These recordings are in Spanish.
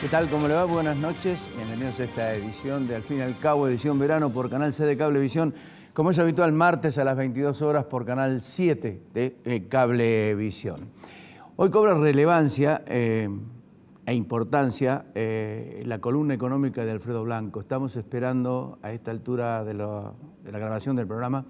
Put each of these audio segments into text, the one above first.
¿Qué tal? ¿Cómo le va? Buenas noches. Bienvenidos a esta edición de Al fin y al cabo, edición verano por Canal C de Cablevisión. Como es habitual, martes a las 22 horas por Canal 7 de Cablevisión. Hoy cobra relevancia e importancia la columna económica de Alfredo Blanco. Estamos esperando a esta altura de la grabación del programa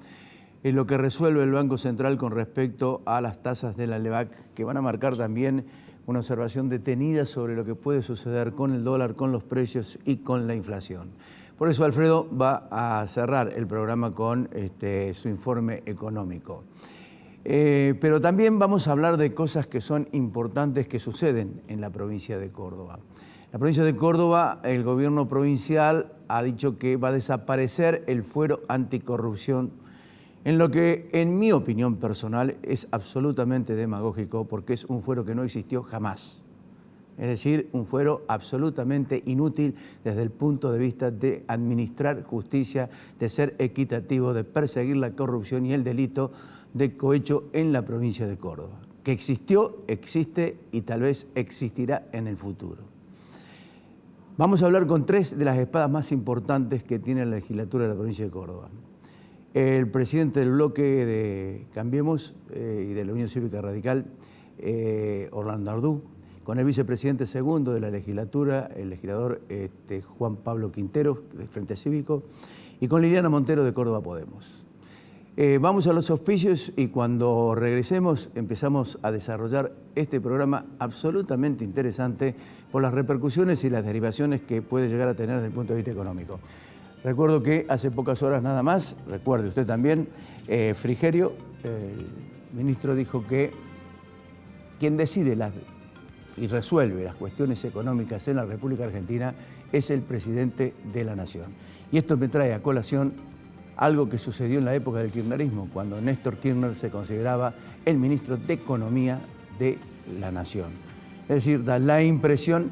en lo que resuelve el Banco Central con respecto a las tasas de la LEBAC, que van a marcar también una observación detenida sobre lo que puede suceder con el dólar, con los precios y con la inflación. Por eso Alfredo va a cerrar el programa con su informe económico. Pero también vamos a hablar de cosas que son importantes que suceden en la provincia de Córdoba. La provincia de Córdoba, el gobierno provincial ha dicho que va a desaparecer el fuero anticorrupción, en lo que, en mi opinión personal, es absolutamente demagógico porque es un fuero que no existió jamás. Es decir, un fuero absolutamente inútil desde el punto de vista de administrar justicia, de ser equitativo, de perseguir la corrupción y el delito de cohecho en la provincia de Córdoba. Que existió, existe y tal vez existirá en el futuro. Vamos a hablar con tres de las espadas más importantes que tiene la legislatura de la provincia de Córdoba. El presidente del bloque de Cambiemos y de la Unión Cívica Radical, Orlando Ardú, con el vicepresidente segundo de la legislatura, el legislador Juan Pablo Quintero, del Frente Cívico, y con Liliana Montero de Córdoba Podemos. Vamos a los auspicios y cuando regresemos empezamos a desarrollar este programa absolutamente interesante por las repercusiones y las derivaciones que puede llegar a tener desde el punto de vista económico. Recuerdo que hace pocas horas nada más, recuerde usted también, Frigerio, el ministro, dijo que quien decide y resuelve las cuestiones económicas en la República Argentina es el presidente de la Nación. Y esto me trae a colación algo que sucedió en la época del kirchnerismo, cuando Néstor Kirchner se consideraba el ministro de Economía de la Nación. Es decir, da la impresión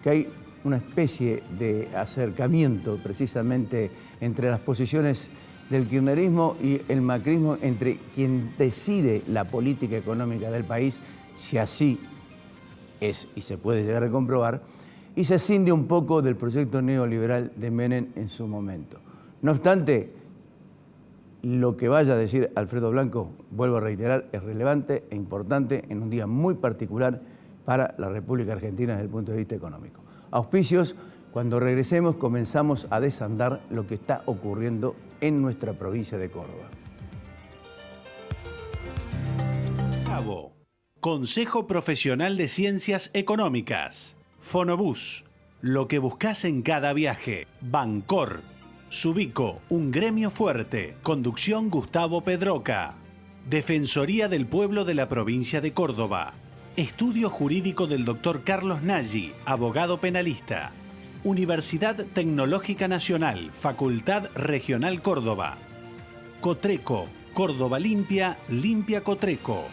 que hay una especie de acercamiento precisamente entre las posiciones del kirchnerismo y el macrismo, entre quien decide la política económica del país, si así es y se puede llegar a comprobar, y se escinde un poco del proyecto neoliberal de Menem en su momento. No obstante, lo que vaya a decir Alfredo Blanco, vuelvo a reiterar, es relevante e importante en un día muy particular para la República Argentina desde el punto de vista económico. Auspicios, cuando regresemos comenzamos a desandar lo que está ocurriendo en nuestra provincia de Córdoba. Consejo Profesional de Ciencias Económicas. Fonobús, lo que buscas en cada viaje. Bancor. Subico, un gremio fuerte. Conducción Gustavo Pedroca. Defensoría del Pueblo de la provincia de Córdoba. Estudio jurídico del Dr. Carlos Nagy, abogado penalista. Universidad Tecnológica Nacional, Facultad Regional Córdoba. Cotreco, Córdoba Limpia, Limpia Cotreco.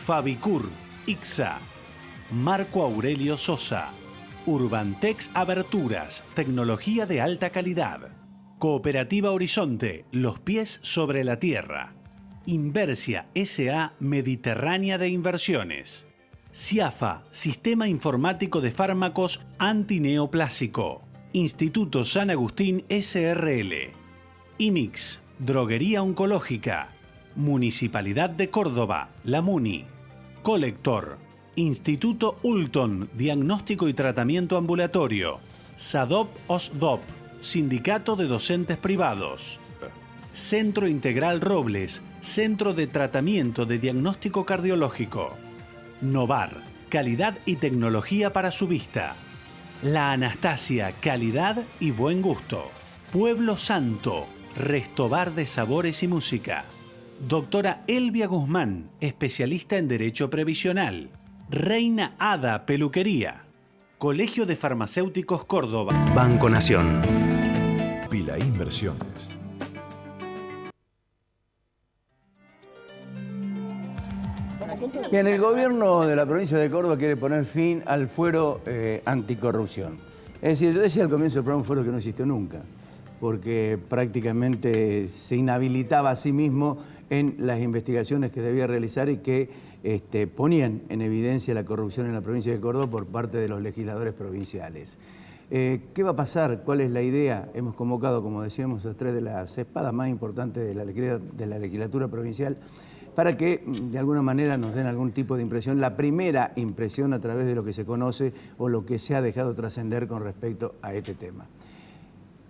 Fabicur, ICSA. Marco Aurelio Sosa. Urbantex Aberturas, tecnología de alta calidad. Cooperativa Horizonte, los pies sobre la tierra. Inversia S.A. Mediterránea de Inversiones. CIAFA, Sistema Informático de Fármacos Antineoplásico. Instituto San Agustín S.R.L. IMIX, Droguería Oncológica. Municipalidad de Córdoba, La Muni. Colector, Instituto Ulton, Diagnóstico y Tratamiento Ambulatorio. SADOP OSDOP, Sindicato de Docentes Privados. Centro Integral Robles, Centro de Tratamiento de Diagnóstico Cardiológico. Novar, calidad y tecnología para su vista. La Anastasia, calidad y buen gusto. Pueblo Santo, Restobar de Sabores y Música. Doctora Elvia Guzmán, especialista en Derecho Previsional. Reina Ada Peluquería. Colegio de Farmacéuticos Córdoba. Banco Nación. Pila Inversiones. Bien, el gobierno de la provincia de Córdoba quiere poner fin al fuero anticorrupción. Es decir, yo decía al comienzo del programa, un fuero que no existió nunca, porque prácticamente se inhabilitaba a sí mismo en las investigaciones que debía realizar y que ponían en evidencia la corrupción en la provincia de Córdoba por parte de los legisladores provinciales. ¿Qué va a pasar? ¿Cuál es la idea? Hemos convocado, como decíamos, a 3 de las espadas más importantes de la legislatura provincial para que de alguna manera nos den algún tipo de impresión, la primera impresión a través de lo que se conoce o lo que se ha dejado trascender con respecto a este tema.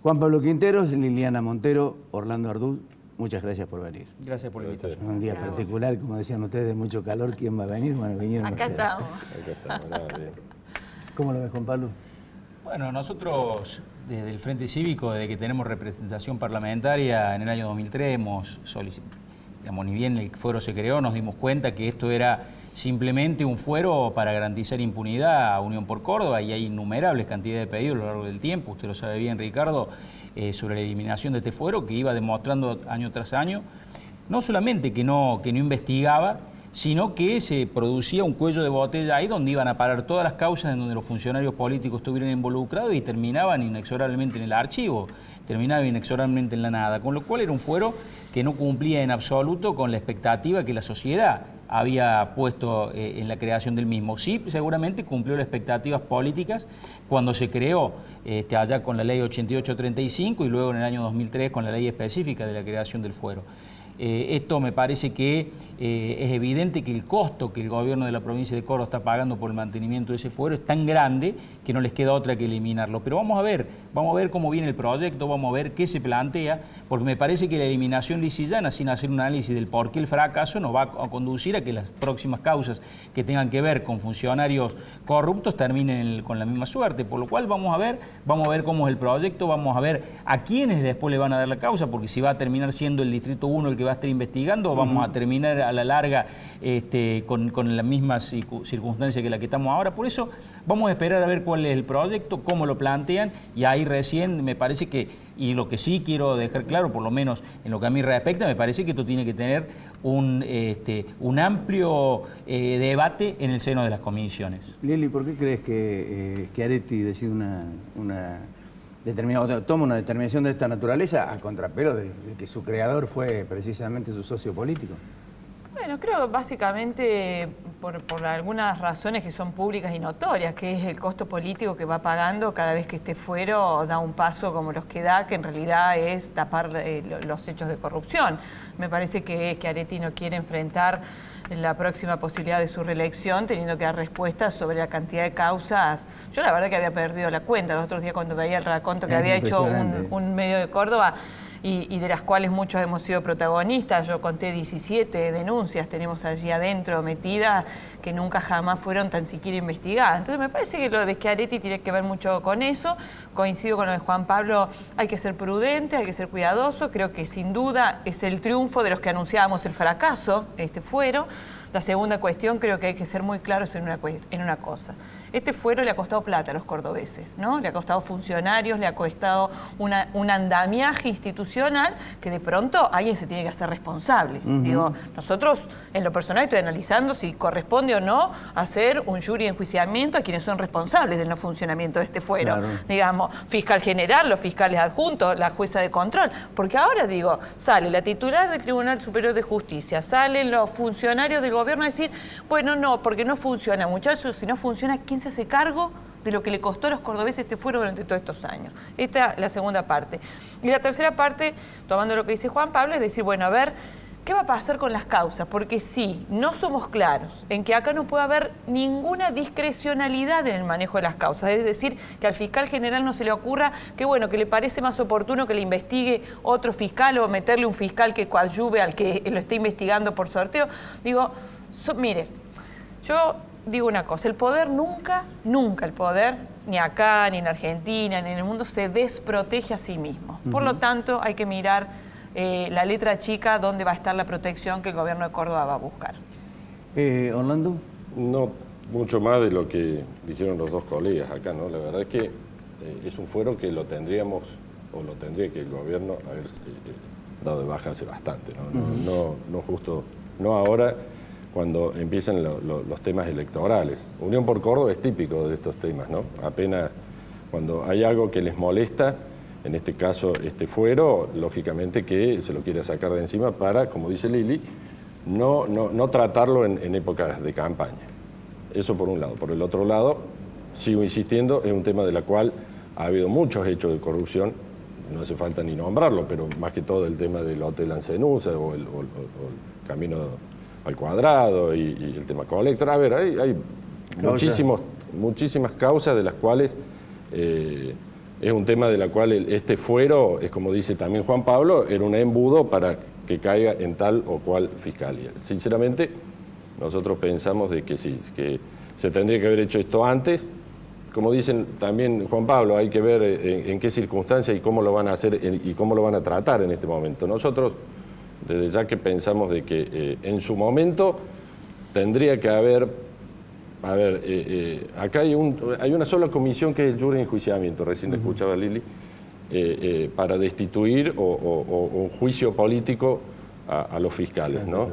Juan Pablo Quinteros, Liliana Montero, Orlando Arduz, muchas gracias por venir. Gracias por la invitación. Un día particular, como decían ustedes, de mucho calor. ¿Quién va a venir? Bueno, vinieron Acá ustedes. estamos. ¿Cómo lo ves, Juan Pablo? Bueno, nosotros desde el Frente Cívico, desde que tenemos representación parlamentaria en el año 2003, hemos solicitado, digamos, ni bien el fuero se creó, nos dimos cuenta que esto era simplemente un fuero para garantizar impunidad a Unión por Córdoba, y hay innumerables cantidades de pedidos a lo largo del tiempo, usted lo sabe bien, Ricardo, sobre la eliminación de este fuero, que iba demostrando año tras año, no solamente que no investigaba, sino que se producía un cuello de botella ahí donde iban a parar todas las causas en donde los funcionarios políticos estuvieran involucrados y terminaban inexorablemente en el archivo, terminaban inexorablemente en la nada, con lo cual era un fuero que no cumplía en absoluto con la expectativa que la sociedad había puesto en la creación del mismo. Sí, seguramente cumplió las expectativas políticas cuando se creó allá con la ley 8835 y luego en el año 2003 con la ley específica de la creación del fuero. Esto me parece que es evidente que el costo que el gobierno de la provincia de Córdoba está pagando por el mantenimiento de ese fuero es tan grande que no les queda otra que eliminarlo. Pero vamos a ver cómo viene el proyecto, vamos a ver qué se plantea, porque me parece que la eliminación lisillana, sin hacer un análisis del por qué el fracaso, nos va a conducir a que las próximas causas que tengan que ver con funcionarios corruptos terminen con la misma suerte. Por lo cual vamos a ver cómo es el proyecto, vamos a ver a quiénes después le van a dar la causa, porque si va a terminar siendo el Distrito 1 el que va a estar investigando, vamos a terminar a la larga con la misma circunstancia que la que estamos ahora. Por eso vamos a esperar a ver cuál es el proyecto, cómo lo plantean, y ahí recién me parece que, y lo que sí quiero dejar claro, por lo menos en lo que a mí respecta, me parece que esto tiene que tener un amplio debate en el seno de las comisiones. Lili, ¿por qué crees que Schiaretti decide toma una determinación de esta naturaleza a contrapelo de que su creador fue precisamente su socio político? Bueno, creo básicamente por algunas razones que son públicas y notorias, que es el costo político que va pagando cada vez que este fuero da un paso como los que da, que en realidad es tapar los hechos de corrupción. Me parece que Schiaretti no quiere enfrentar la próxima posibilidad de su reelección teniendo que dar respuestas sobre la cantidad de causas. Yo la verdad que había perdido la cuenta los otros días cuando veía el raconto que había hecho un medio de Córdoba, y de las cuales muchos hemos sido protagonistas. Yo conté 17 denuncias, tenemos allí adentro metidas, que nunca jamás fueron tan siquiera investigadas. Entonces me parece que lo de Schiaretti tiene que ver mucho con eso. Coincido con lo de Juan Pablo, hay que ser prudente, hay que ser cuidadoso. Creo que sin duda es el triunfo de los que anunciábamos el fracaso, este fuero. La segunda cuestión, creo que hay que ser muy claros en una cosa. Este fuero le ha costado plata a los cordobeses, ¿no? Le ha costado funcionarios, le ha costado un andamiaje institucional que de pronto alguien se tiene que hacer responsable. Digo, nosotros en lo personal estoy analizando si corresponde o no hacer un jury de enjuiciamiento a quienes son responsables del no funcionamiento de este fuero. Claro. Digamos, fiscal general, los fiscales adjuntos, la jueza de control. Porque ahora digo, sale la titular del Tribunal Superior de Justicia, salen los funcionarios del gobierno a decir, bueno, no, porque no funciona, muchachos, si no funciona, ¿quién se hace cargo de lo que le costó a los cordobeses este fuero durante todos estos años? Esta es la segunda parte. Y la tercera parte, tomando lo que dice Juan Pablo, es decir, bueno, a ver, ¿qué va a pasar con las causas? Porque si no somos claros en que acá no puede haber ninguna discrecionalidad en el manejo de las causas, es decir, que al fiscal general no se le ocurra que, bueno, que le parece más oportuno que le investigue otro fiscal o meterle un fiscal que coadyuve al que lo esté investigando por sorteo. Digo, mire, yo digo una cosa, el poder nunca el poder, ni acá, ni en Argentina, ni en el mundo, se desprotege a sí mismo. Por lo tanto, hay que mirar la letra chica, dónde va a estar la protección que el gobierno de Córdoba va a buscar. ¿Orlando? No, mucho más de lo que dijeron los dos colegas acá, ¿no? La verdad es que es un fuero que lo tendríamos, o lo tendría que el gobierno haber dado de baja hace bastante, ¿no? No justo, no ahora, cuando empiezan los temas electorales. Unión por Córdoba es típico de estos temas, ¿no? Apenas cuando hay algo que les molesta, en este caso este fuero, lógicamente que se lo quiere sacar de encima para, como dice Lili, no tratarlo en épocas de campaña. Eso por un lado. Por el otro lado, sigo insistiendo, es un tema de la cual ha habido muchos hechos de corrupción, no hace falta ni nombrarlo, pero más que todo el tema del Hotel Ancenusa o el Camino al Cuadrado y el tema Colector. A ver, hay muchísimas causas de las cuales es un tema de la cual este fuero, es como dice también Juan Pablo, era un embudo para que caiga en tal o cual fiscalía. Sinceramente, nosotros pensamos de que sí, que se tendría que haber hecho esto antes. Como dicen también Juan Pablo, hay que ver en qué circunstancias y cómo lo van a hacer y cómo lo van a tratar en este momento. Nosotros, desde ya que pensamos de que en su momento tendría que haber, acá hay una sola comisión que es el jury de enjuiciamiento, recién escuchaba Lili, para destituir o un juicio político a los fiscales, ¿no?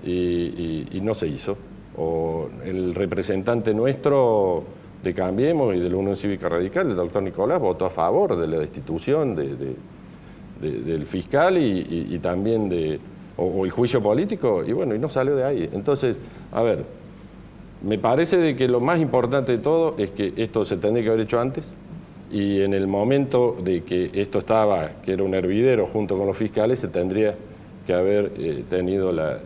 Y no se hizo. O el representante nuestro de Cambiemos y de la Unión Cívica Radical, el doctor Nicolás, votó a favor de la destitución del fiscal y también o el juicio político, y bueno, y no salió de ahí. Entonces, a ver, me parece de que lo más importante de todo es que esto se tendría que haber hecho antes, y en el momento de que esto estaba, que era un hervidero junto con los fiscales, se tendría que haber tenido la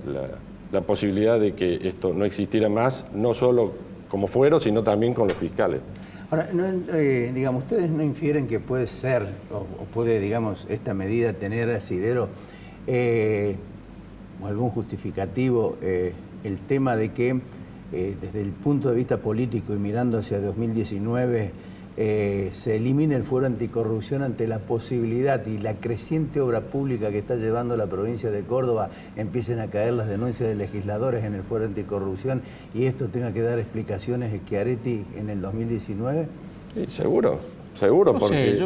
posibilidad de que esto no existiera más, no solo como fuero, sino también con los fiscales. Ahora, digamos, ustedes no infieren que puede ser, o puede, digamos, esta medida tener asidero o algún justificativo, el tema de que desde el punto de vista político y mirando hacia 2019, se elimine el fuero anticorrupción ante la posibilidad y la creciente obra pública que está llevando la provincia de Córdoba, empiecen a caer las denuncias de legisladores en el fuero anticorrupción y esto tenga que dar explicaciones Schiaretti en el 2019? Sí, seguro, No porque... sé,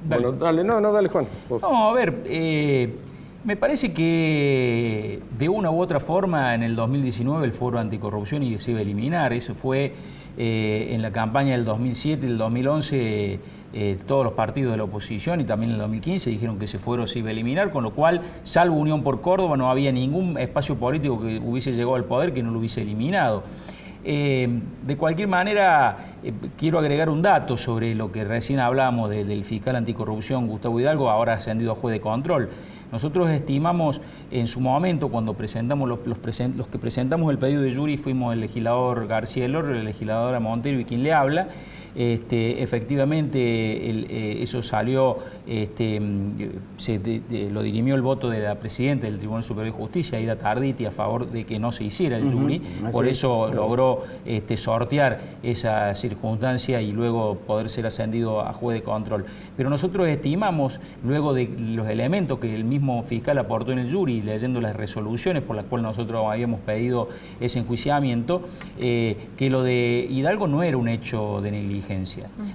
Bueno, dale, dale Juan. Vos. No, a ver, me parece que de una u otra forma en el 2019 el foro anticorrupción se iba a eliminar. Eso fue en la campaña del 2007 y del 2011, todos los partidos de la oposición y también en el 2015 dijeron que ese foro se iba a eliminar, con lo cual, salvo Unión por Córdoba, no había ningún espacio político que hubiese llegado al poder que no lo hubiese eliminado. De cualquier manera, quiero agregar un dato sobre lo que recién hablamos del fiscal anticorrupción Gustavo Hidalgo, ahora ascendido a juez de control. Nosotros estimamos en su momento, cuando presentamos los que presentamos el pedido de jury, fuimos el legislador García Elor, la legisladora Montero y quien le habla. Efectivamente, eso salió, lo dirimió el voto de la presidenta del Tribunal Superior de Justicia, Aida Tarditi, a favor de que no se hiciera el jury. Por eso logró sortear esa circunstancia y luego poder ser ascendido a juez de control. Pero nosotros estimamos, luego de los elementos que el mismo fiscal aportó en el jury, leyendo las resoluciones por las cuales nosotros habíamos pedido ese enjuiciamiento, que lo de Hidalgo no era un hecho de negligencia.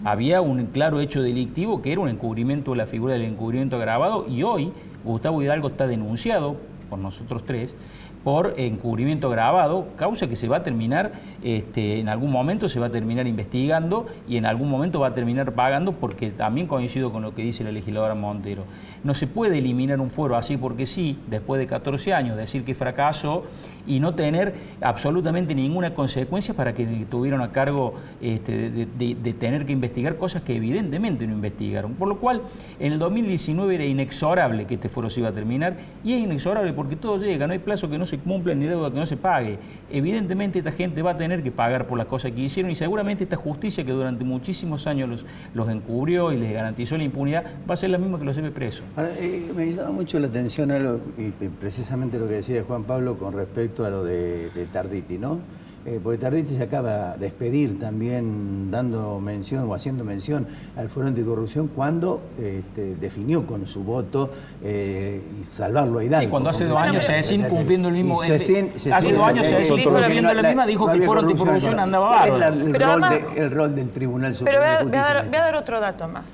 Había un claro hecho delictivo que era un encubrimiento, la figura del encubrimiento agravado, y hoy Gustavo Hidalgo está denunciado por nosotros tres por encubrimiento agravado, causa que se va a terminar, en algún momento se va a terminar investigando y en algún momento va a terminar pagando, porque también coincido con lo que dice la legisladora Montero. No se puede eliminar un fuero así porque sí, después de 14 años, decir que fracasó y no tener absolutamente ninguna consecuencia para que tuvieran a cargo de tener que investigar cosas que evidentemente no investigaron. Por lo cual, en el 2019 era inexorable que este fuero se iba a terminar, y es inexorable porque todo llega, no hay plazo que no se cumpla ni deuda que no se pague. Evidentemente esta gente va a tener que pagar por las cosas que hicieron, y seguramente esta justicia que durante muchísimos años los encubrió y les garantizó la impunidad va a ser la misma que los lleve presos. Ahora, me llama mucho la atención algo, y precisamente lo que decía Juan Pablo con respecto a lo de Tarditi, ¿no? Porque Tarditi se acaba de despedir también dando mención o haciendo mención al fuero anticorrupción cuando definió con su voto salvarlo a Hidalgo. Sí, cuando hace 2 años Cecín cumpliendo el mismo... Hace 2 años Cecín cumpliendo la misma dijo que el fuero anticorrupción andaba bárbaro. El rol del Tribunal Superior pero de Justicia. voy a dar otro dato más.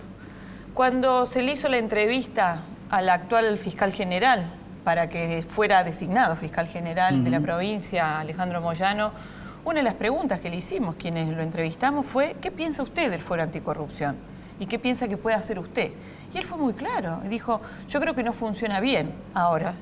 Cuando se le hizo la entrevista al actual fiscal general para que fuera designado fiscal general de la provincia, Alejandro Moyano, una de las preguntas que le hicimos quienes lo entrevistamos fue: ¿qué piensa usted del fuero anticorrupción? ¿Y qué piensa que puede hacer usted? Y él fue muy claro, dijo: yo creo que no funciona bien ahora.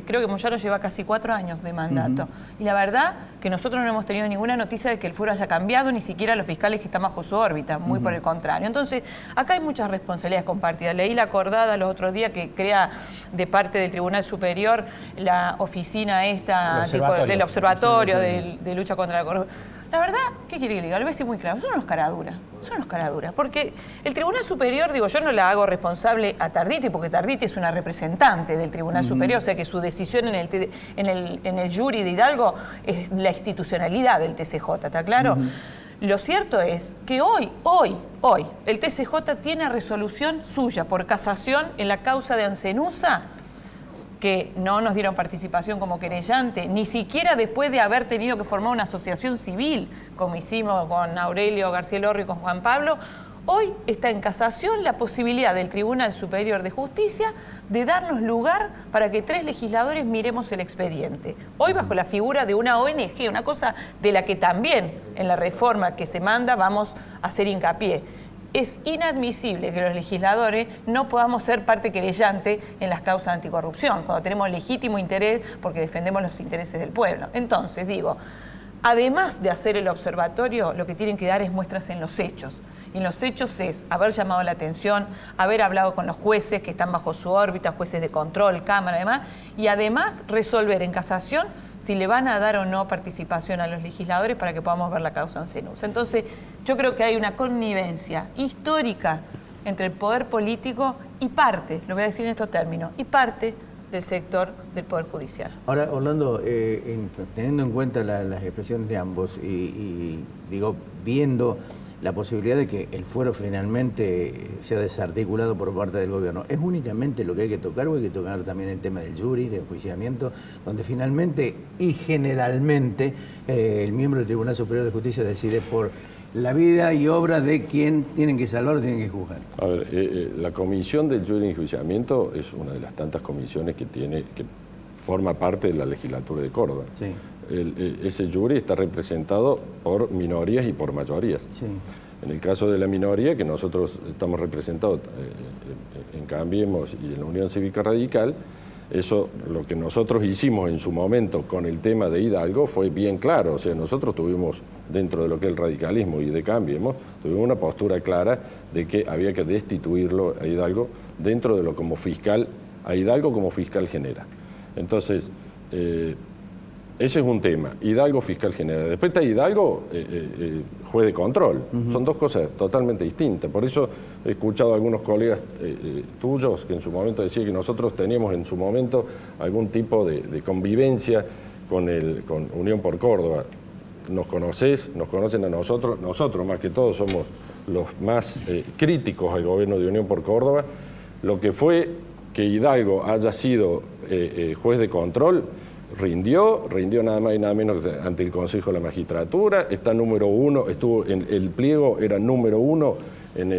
creo que Moyano lleva casi 4 años de mandato. Y la verdad que nosotros no hemos tenido ninguna noticia de que el fuero haya cambiado, ni siquiera los fiscales que están bajo su órbita, muy por el contrario. Entonces, acá hay muchas responsabilidades compartidas. Leí la acordada los otros días que crea de parte del Tribunal Superior la oficina esta del observatorio de lucha contra la corrupción. La verdad, ¿qué quiere que diga? Lo voy a decir muy claro, son unos caraduras, porque el Tribunal Superior, digo, yo no la hago responsable a Tarditi, porque Tarditi es una representante del Tribunal Superior, o sea que su decisión en el jury de Hidalgo es la institucionalidad del TCJ, ¿está claro? Lo cierto es que hoy, el TCJ tiene resolución suya por casación en la causa de Ancenusa, que no nos dieron participación como querellante, ni siquiera después de haber tenido que formar una asociación civil, como hicimos con Aurelio García Lorri y con Juan Pablo. Hoy está en casación la posibilidad del Tribunal Superior de Justicia de darnos lugar para que 3 legisladores miremos el expediente. Hoy bajo la figura de una ONG, una cosa de la que también en la reforma que se manda vamos a hacer hincapié. Es inadmisible que los legisladores no podamos ser parte querellante en las causas de anticorrupción, cuando tenemos legítimo interés porque defendemos los intereses del pueblo. Entonces, digo, además de hacer el observatorio, lo que tienen que dar es muestras en los hechos. Y en los hechos es haber llamado la atención, haber hablado con los jueces que están bajo su órbita, jueces de control, cámara, además, y además resolver en casación si le van a dar o no participación a los legisladores para que podamos ver la causa Ancenusa. Entonces, yo creo que hay una connivencia histórica entre el poder político y parte, lo voy a decir en estos términos, y parte del sector del Poder Judicial. Ahora, Orlando, teniendo en cuenta las expresiones de ambos y digo, viendo la posibilidad de que el fuero finalmente sea desarticulado por parte del gobierno, ¿es únicamente lo que hay que tocar o hay que tocar también el tema del jury, de enjuiciamiento, donde finalmente y generalmente el miembro del Tribunal Superior de Justicia decide por la vida y obra de quien tienen que salvar o tienen que juzgar? A ver, la comisión del jury de enjuiciamiento es una de las tantas comisiones que forma parte de la legislatura de Córdoba. Sí. Ese jury está representado por minorías y por mayorías. Sí. En el caso de la minoría, que nosotros estamos representados en Cambiemos y en la Unión Cívica Radical, eso, lo que nosotros hicimos en su momento con el tema de Hidalgo fue bien claro. O sea, nosotros tuvimos, dentro de lo que es el radicalismo y de Cambiemos, tuvimos una postura clara de que había que destituirlo a Hidalgo dentro de lo como fiscal, a Hidalgo como fiscal general. Entonces, ese es un tema, Hidalgo fiscal general. Después está Hidalgo juez de control. Son dos cosas totalmente distintas. Por eso he escuchado a algunos colegas tuyos que en su momento decían que nosotros teníamos en su momento algún tipo de convivencia con Unión por Córdoba. Nos conocés, nos conocen a nosotros más que todos somos los más críticos al gobierno de Unión por Córdoba. Lo que fue que Hidalgo haya sido juez de control, rindió nada más y nada menos ante el Consejo de la Magistratura, está número 1, estuvo en el pliego, era número 1 en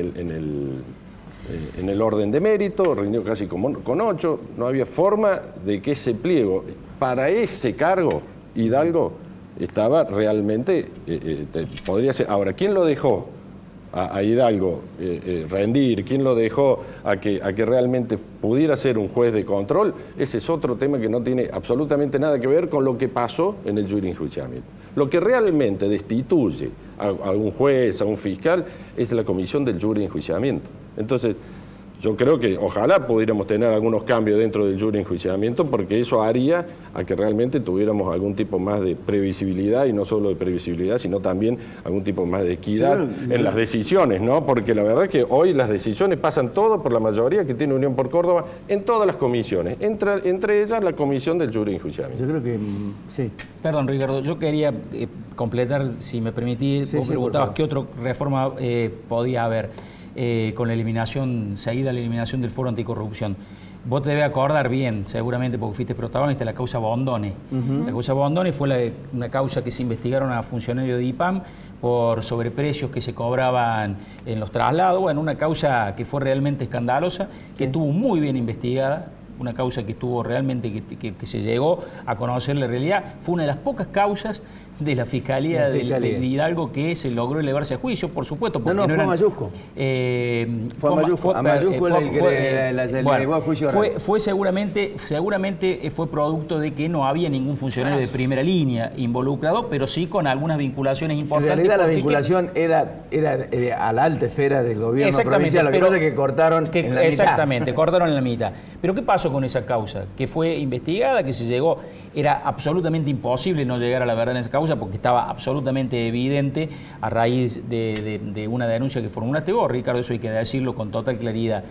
el orden de mérito, rindió casi con 8, no había forma de que ese pliego, para ese cargo, Hidalgo estaba realmente, podría ser. Ahora, ¿quién lo dejó a Hidalgo rendir? ¿Quién lo dejó a que realmente pudiera ser un juez de control? Ese es otro tema que no tiene absolutamente nada que ver con lo que pasó en el jury de enjuiciamiento. Lo que realmente destituye a un juez, a un fiscal, es la comisión del jury de enjuiciamiento. Entonces, yo creo que ojalá pudiéramos tener algunos cambios dentro del jury de enjuiciamiento, porque eso haría a que realmente tuviéramos algún tipo más de previsibilidad, y no solo de previsibilidad, sino también algún tipo más de equidad en las decisiones, ¿no? Porque la verdad es que hoy las decisiones pasan todo por la mayoría que tiene Unión por Córdoba en todas las comisiones, entre ellas la comisión del jury de enjuiciamiento. Yo creo que sí. Perdón, Ricardo, yo quería completar, si me permitís, Sí, vos sí, preguntabas qué otra reforma podía haber. Con la eliminación del Foro Anticorrupción. Vos te debes acordar bien, seguramente, porque fuiste protagonista de la causa Bondone. La causa Bondone fue una causa que se investigaron a funcionarios de IPAM por sobreprecios que se cobraban en los traslados. Bueno, una causa que fue realmente escandalosa, que estuvo muy bien investigada, una causa que estuvo realmente, que se llegó a conocer la realidad. Fue una de las pocas causas de la Fiscalía de Hidalgo que se logró elevarse a juicio, por supuesto. Fue a Mayusco. A Mayusco el que la elevó a juicio. Fue seguramente fue producto de que no había ningún funcionario de primera línea involucrado, pero sí con algunas vinculaciones importantes. En realidad la vinculación era a la alta esfera del gobierno provincial. Lo que pasa es que cortaron en la mitad. Exactamente, cortaron en la mitad. Pero ¿qué pasó con esa causa? Que fue investigada, que se llegó. Era absolutamente imposible no llegar a la verdad en esa causa porque estaba absolutamente evidente a raíz de una denuncia que formulaste vos, Ricardo, eso hay que decirlo con total claridad.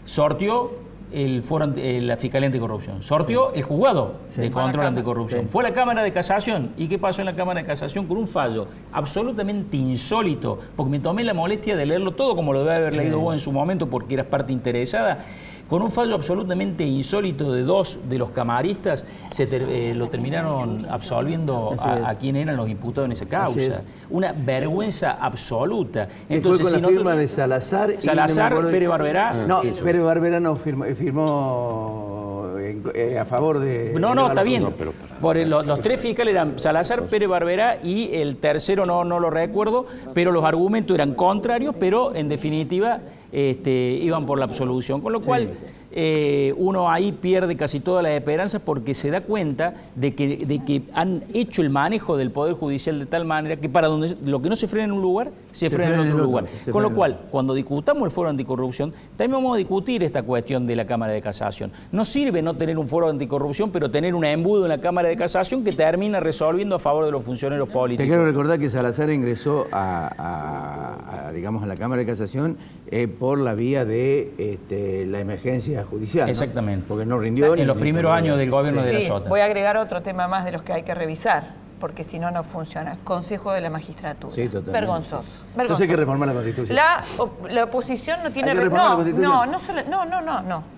Sortió la Fiscalía Anticorrupción, sortió el juzgado de control anticorrupción, fue a la Cámara de Casación. ¿Y qué pasó en la Cámara de Casación? Con un fallo absolutamente insólito, porque me tomé la molestia de leerlo todo como lo debe haber leído vos en su momento porque eras parte interesada. Con un fallo absolutamente insólito de dos de los camaristas, lo terminaron absolviendo a quien eran los imputados en esa causa. Una vergüenza absoluta. Entonces, fue con la firma de Salazar, Pérez Barberá. No, Pérez Barberá no firmó a favor de... No, está bien. Los tres fiscales eran Salazar, Pérez Barberá y el tercero no lo recuerdo, pero los argumentos eran contrarios, pero en definitiva iban por la absolución. Con lo cual uno ahí pierde casi todas las esperanzas porque se da cuenta de que han hecho el manejo del Poder Judicial de tal manera que para donde lo que no se frena en un lugar, se frena en otro lugar. Con lo cual, cuando discutamos el foro anticorrupción, también vamos a discutir esta cuestión de la Cámara de Casación. No sirve no tener un foro anticorrupción, pero tener un embudo en la Cámara de Casación que termina resolviendo a favor de los funcionarios políticos. Te quiero recordar que Salazar ingresó digamos, a la Cámara de Casación por la vía de la emergencia judicial. Exactamente. ¿No? Porque no rindió. En los primeros años del gobierno de la Sota. Voy a agregar otro tema más de los que hay que revisar, porque si no, no funciona. Consejo de la Magistratura. Sí, totalmente. Vergonzoso. Entonces hay que reformar la Constitución. La oposición no tiene... No.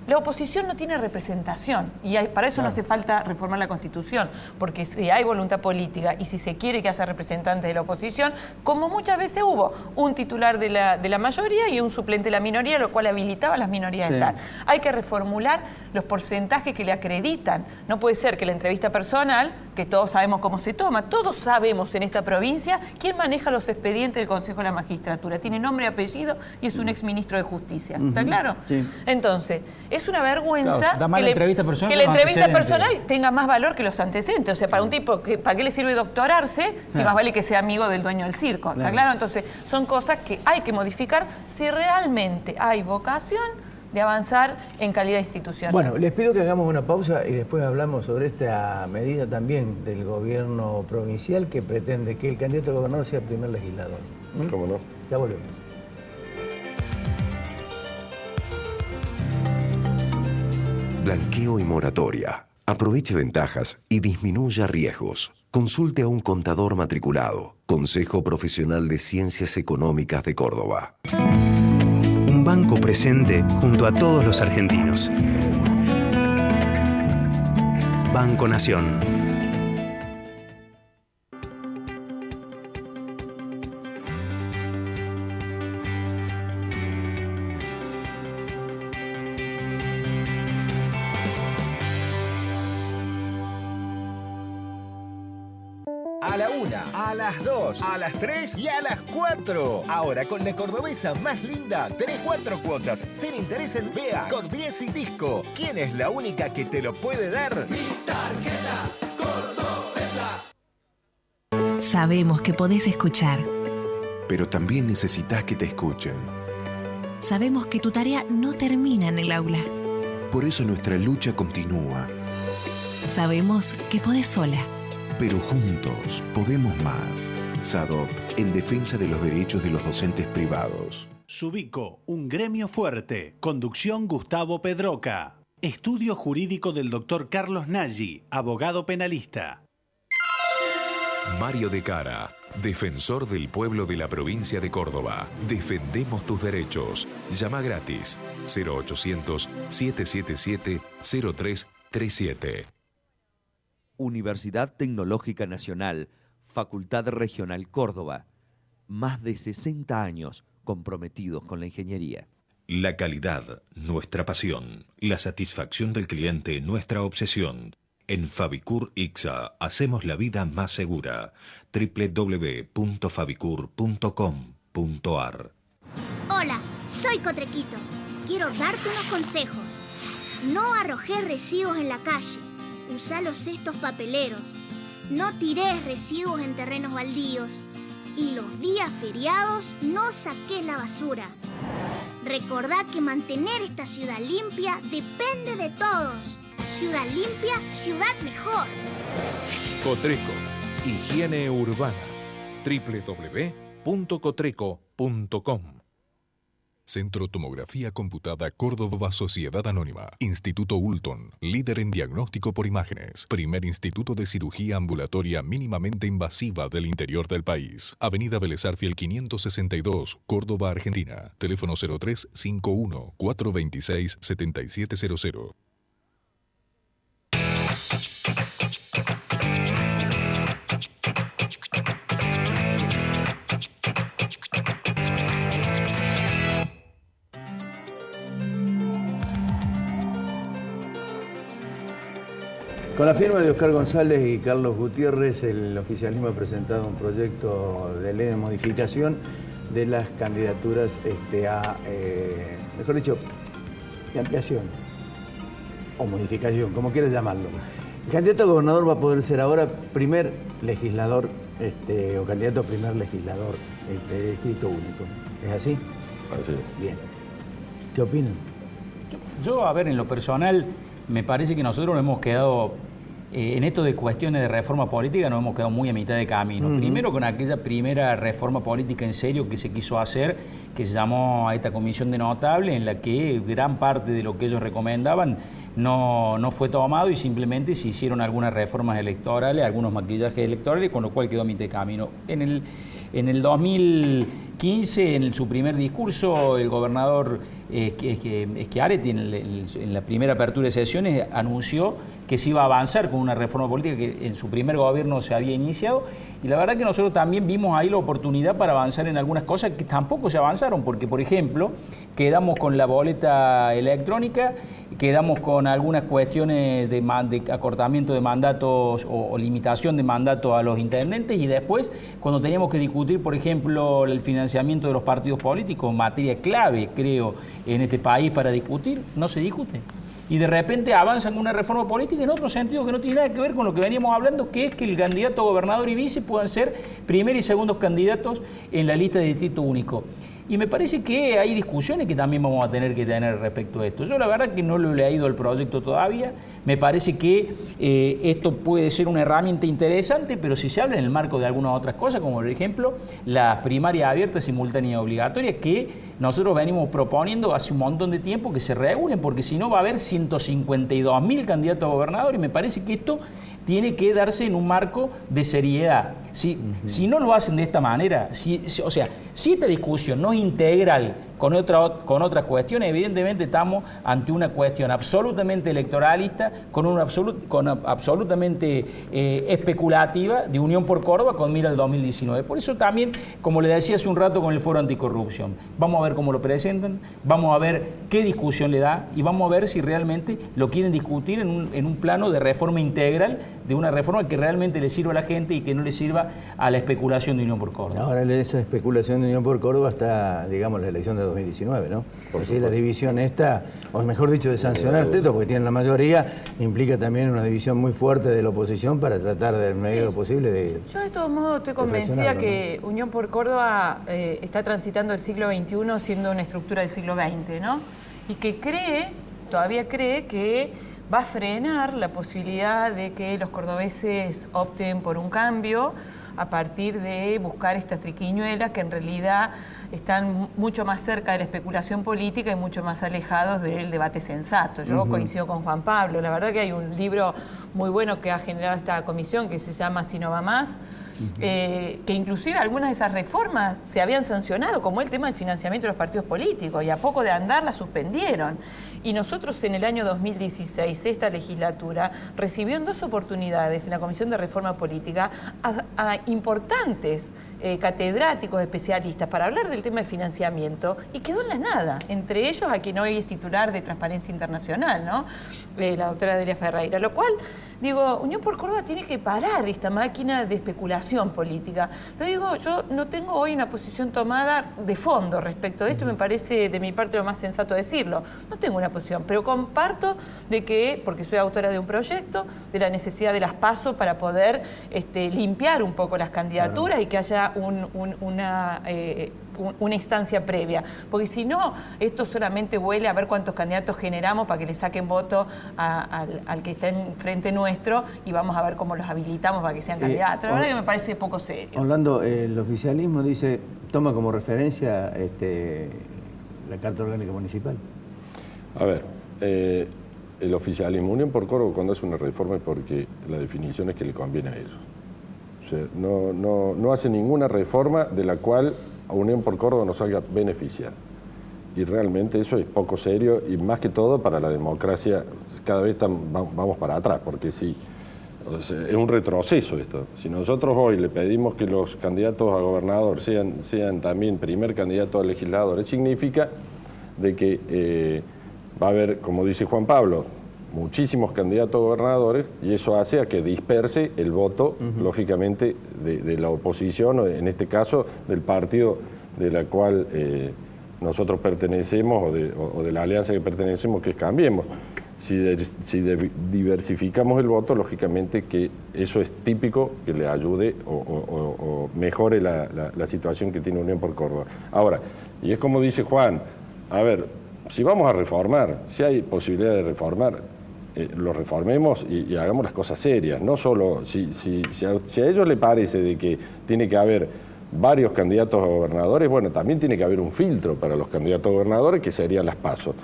La oposición no tiene representación y para eso no hace falta reformar la Constitución, porque si hay voluntad política y si se quiere que haya representantes de la oposición, como muchas veces hubo, un titular de la mayoría y un suplente de la minoría, lo cual habilitaba a las minorías de estar. Hay que reformular los porcentajes que le acreditan. No puede ser que la entrevista personal, que todos sabemos cómo se toma, todos sabemos en esta provincia quién maneja los expedientes del Consejo de la Magistratura. Tiene nombre y apellido y es un exministro de Justicia. ¿Está claro? Sí. Entonces, es una vergüenza que la entrevista personal tenga más valor que los antecedentes. O sea, para un tipo, ¿para qué le sirve doctorarse si más vale que sea amigo del dueño del circo? ¿Está claro? Entonces, son cosas que hay que modificar si realmente hay vocación de avanzar en calidad institucional. Bueno, les pido que hagamos una pausa y después hablamos sobre esta medida también del gobierno provincial que pretende que el candidato a gobernador sea el primer legislador. ¿Cómo no? Ya volvemos. Blanqueo y moratoria. Aproveche ventajas y disminuya riesgos. Consulte a un contador matriculado. Consejo Profesional de Ciencias Económicas de Córdoba. Un banco presente junto a todos los argentinos. Banco Nación. A la 1, a las 2, a las 3 y a las 4. Ahora con la cordobesa más linda, tenés 4 cuotas, sin interés en BEA, Cordies y Disco. ¿Quién es la única que te lo puede dar? Mi tarjeta cordobesa. Sabemos que podés escuchar. Pero también necesitas que te escuchen. Sabemos que tu tarea no termina en el aula. Por eso nuestra lucha continúa. Sabemos que podés sola. Pero juntos podemos más. SADOP, en defensa de los derechos de los docentes privados. Subico, un gremio fuerte. Conducción Gustavo Pedroca. Estudio jurídico del doctor Carlos Nagy, abogado penalista. Mario de Cara, defensor del pueblo de la provincia de Córdoba. Defendemos tus derechos. Llama gratis 0800-777-0337. Universidad Tecnológica Nacional, Facultad Regional Córdoba. Más de 60 años comprometidos con la ingeniería. La calidad, nuestra pasión. La satisfacción del cliente, nuestra obsesión. En Fabicur Ixa hacemos la vida más segura. www.fabicur.com.ar. Hola, soy Cotrequito. Quiero darte unos consejos. No arrojes residuos en la calle. Usa los cestos papeleros. No tires residuos en terrenos baldíos. Y los días feriados no saques la basura. Recordá que mantener esta ciudad limpia depende de todos. Ciudad limpia, ciudad mejor. Cotreco, higiene urbana. www.cotreco.com. Centro Tomografía Computada Córdoba Sociedad Anónima. Instituto Ulton, líder en diagnóstico por imágenes. Primer instituto de cirugía ambulatoria mínimamente invasiva del interior del país. Avenida Vélez Arfiel 562, Córdoba, Argentina. Teléfono 0351 426 7700. Con la firma de Oscar González y Carlos Gutiérrez, el oficialismo ha presentado un proyecto de ley de modificación de las candidaturas mejor dicho, de ampliación o modificación, como quieras llamarlo. El candidato a gobernador va a poder ser ahora primer legislador o candidato a primer legislador de distrito único. ¿Es así? Así es. Bien. ¿Qué opinan? Yo, a ver, en lo personal, me parece que nosotros nos hemos quedado, en esto de cuestiones de reforma política, nos hemos quedado muy a mitad de camino. Primero con aquella primera reforma política en serio que se quiso hacer, que se llamó a esta comisión de notables, en la que gran parte de lo que ellos recomendaban no fue tomado y simplemente se hicieron algunas reformas electorales, algunos maquillajes electorales, con lo cual quedó a mitad de camino. En el 2015, en su primer discurso, el gobernador Schiaretti, en la primera apertura de sesiones, anunció que se iba a avanzar con una reforma política que en su primer gobierno se había iniciado, y la verdad que nosotros también vimos ahí la oportunidad para avanzar en algunas cosas que tampoco se avanzaron, porque, por ejemplo, quedamos con la boleta electrónica, quedamos con algunas cuestiones de acortamiento de mandatos o limitación de mandato a los intendentes, y después, cuando teníamos que discutir, por ejemplo, el financiamiento de los partidos políticos, materia clave, creo, en este país para discutir, no se discute. Y de repente avanzan una reforma política en otro sentido que no tiene nada que ver con lo que veníamos hablando, que es que el candidato a gobernador y vice puedan ser primer y segundos candidatos en la lista de distrito único. Y me parece que hay discusiones que también vamos a tener que tener respecto a esto. Yo la verdad que no lo he leído el proyecto todavía, me parece que esto puede ser una herramienta interesante, pero si se habla en el marco de algunas otras cosas, como por ejemplo las primarias abiertas, simultáneas y obligatorias, que nosotros venimos proponiendo hace un montón de tiempo que se regulen, porque si no va a haber 152.000 candidatos a gobernador, y me parece que esto tiene que darse en un marco de seriedad. Si no lo hacen de esta manera, si esta discusión no es integral con otras cuestiones, evidentemente estamos ante una cuestión absolutamente electoralista, absolutamente especulativa de Unión por Córdoba con mira al 2019. Por eso también, como le decía hace un rato con el Foro Anticorrupción, vamos a ver cómo lo presentan, vamos a ver qué discusión le da y vamos a ver si realmente lo quieren discutir en un plano de reforma integral, de una reforma que realmente le sirva a la gente y que no le sirva a la especulación de Unión por Córdoba. Ahora esa especulación de Unión por Córdoba está, digamos, la elección de 2019, ¿no? Es decir, la división esta, o mejor dicho, de sancionar esto, porque tienen la mayoría, implica también una división muy fuerte de la oposición para tratar del medio posible de... Yo de todos modos estoy convencida que Unión por Córdoba está transitando el siglo XXI siendo una estructura del siglo XX, ¿no? Y que todavía cree que va a frenar la posibilidad de que los cordobeses opten por un cambio a partir de buscar estas triquiñuelas que en realidad están mucho más cerca de la especulación política y mucho más alejados del debate sensato. Yo coincido con Juan Pablo. La verdad que hay un libro muy bueno que ha generado esta comisión que se llama Si no va más, que inclusive algunas de esas reformas se habían sancionado, como el tema del financiamiento de los partidos políticos, y a poco de andar las suspendieron. Y nosotros en el año 2016, esta legislatura, recibió en 2 oportunidades en la Comisión de Reforma Política a importantes catedráticos especialistas para hablar del tema de financiamiento y quedó en la nada. Entre ellos a quien hoy es titular de Transparencia Internacional, ¿no? La doctora Delia Ferreira. Lo cual, digo, Unión por Córdoba tiene que parar esta máquina de especulación política. Lo digo, yo no tengo hoy una posición tomada de fondo respecto de esto, me parece de mi parte lo más sensato decirlo. No tengo una posición, pero comparto de que, porque soy autora de un proyecto, de la necesidad de las PASO para poder limpiar un poco las candidaturas y que haya una instancia previa, porque si no, esto solamente huele a ver cuántos candidatos generamos para que le saquen voto al que está en frente nuestro y vamos a ver cómo los habilitamos para que sean candidatos. La verdad que me parece poco serio. Orlando, el oficialismo dice, toma como referencia la Carta Orgánica Municipal. A ver, el oficialismo, Unión por Córdoba, cuando hace una reforma es porque la definición es que le conviene a ellos. O sea, no hace ninguna reforma de la cual a Unión por Córdoba nos salga beneficiada. Y realmente eso es poco serio y más que todo para la democracia cada vez vamos para atrás, porque si, o sea, es un retroceso esto. Si nosotros hoy le pedimos que los candidatos a gobernador sean también primer candidato a legislador, significa de que va a haber, como dice Juan Pablo, muchísimos candidatos a gobernadores y eso hace a que disperse el voto, lógicamente, de la oposición, o en este caso del partido de la cual nosotros pertenecemos o de la alianza que pertenecemos, que es Cambiemos. Si diversificamos el voto, lógicamente que eso es típico que le ayude o mejore la situación que tiene Unión por Córdoba. Ahora, y es como dice Juan, a ver, si vamos a reformar, si hay posibilidad de reformar, lo reformemos y hagamos las cosas serias. No solo, si a ellos les parece de que tiene que haber varios candidatos a gobernadores, bueno, también tiene que haber un filtro para los candidatos a gobernadores, que serían las PASO.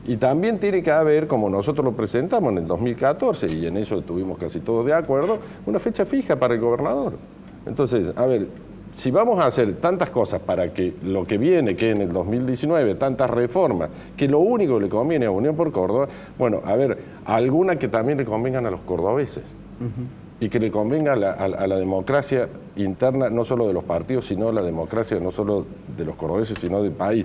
Y también tiene que haber, como nosotros lo presentamos en el 2014, y en eso estuvimos casi todos de acuerdo, una fecha fija para el gobernador. Entonces, a ver, si vamos a hacer tantas cosas para que lo que viene, que en el 2019, tantas reformas, que lo único que le conviene a Unión por Córdoba, bueno, a ver, alguna que también le convengan a los cordobeses. Y que le convenga a la democracia interna, no solo de los partidos, sino la democracia no solo de los cordobeses, sino del país.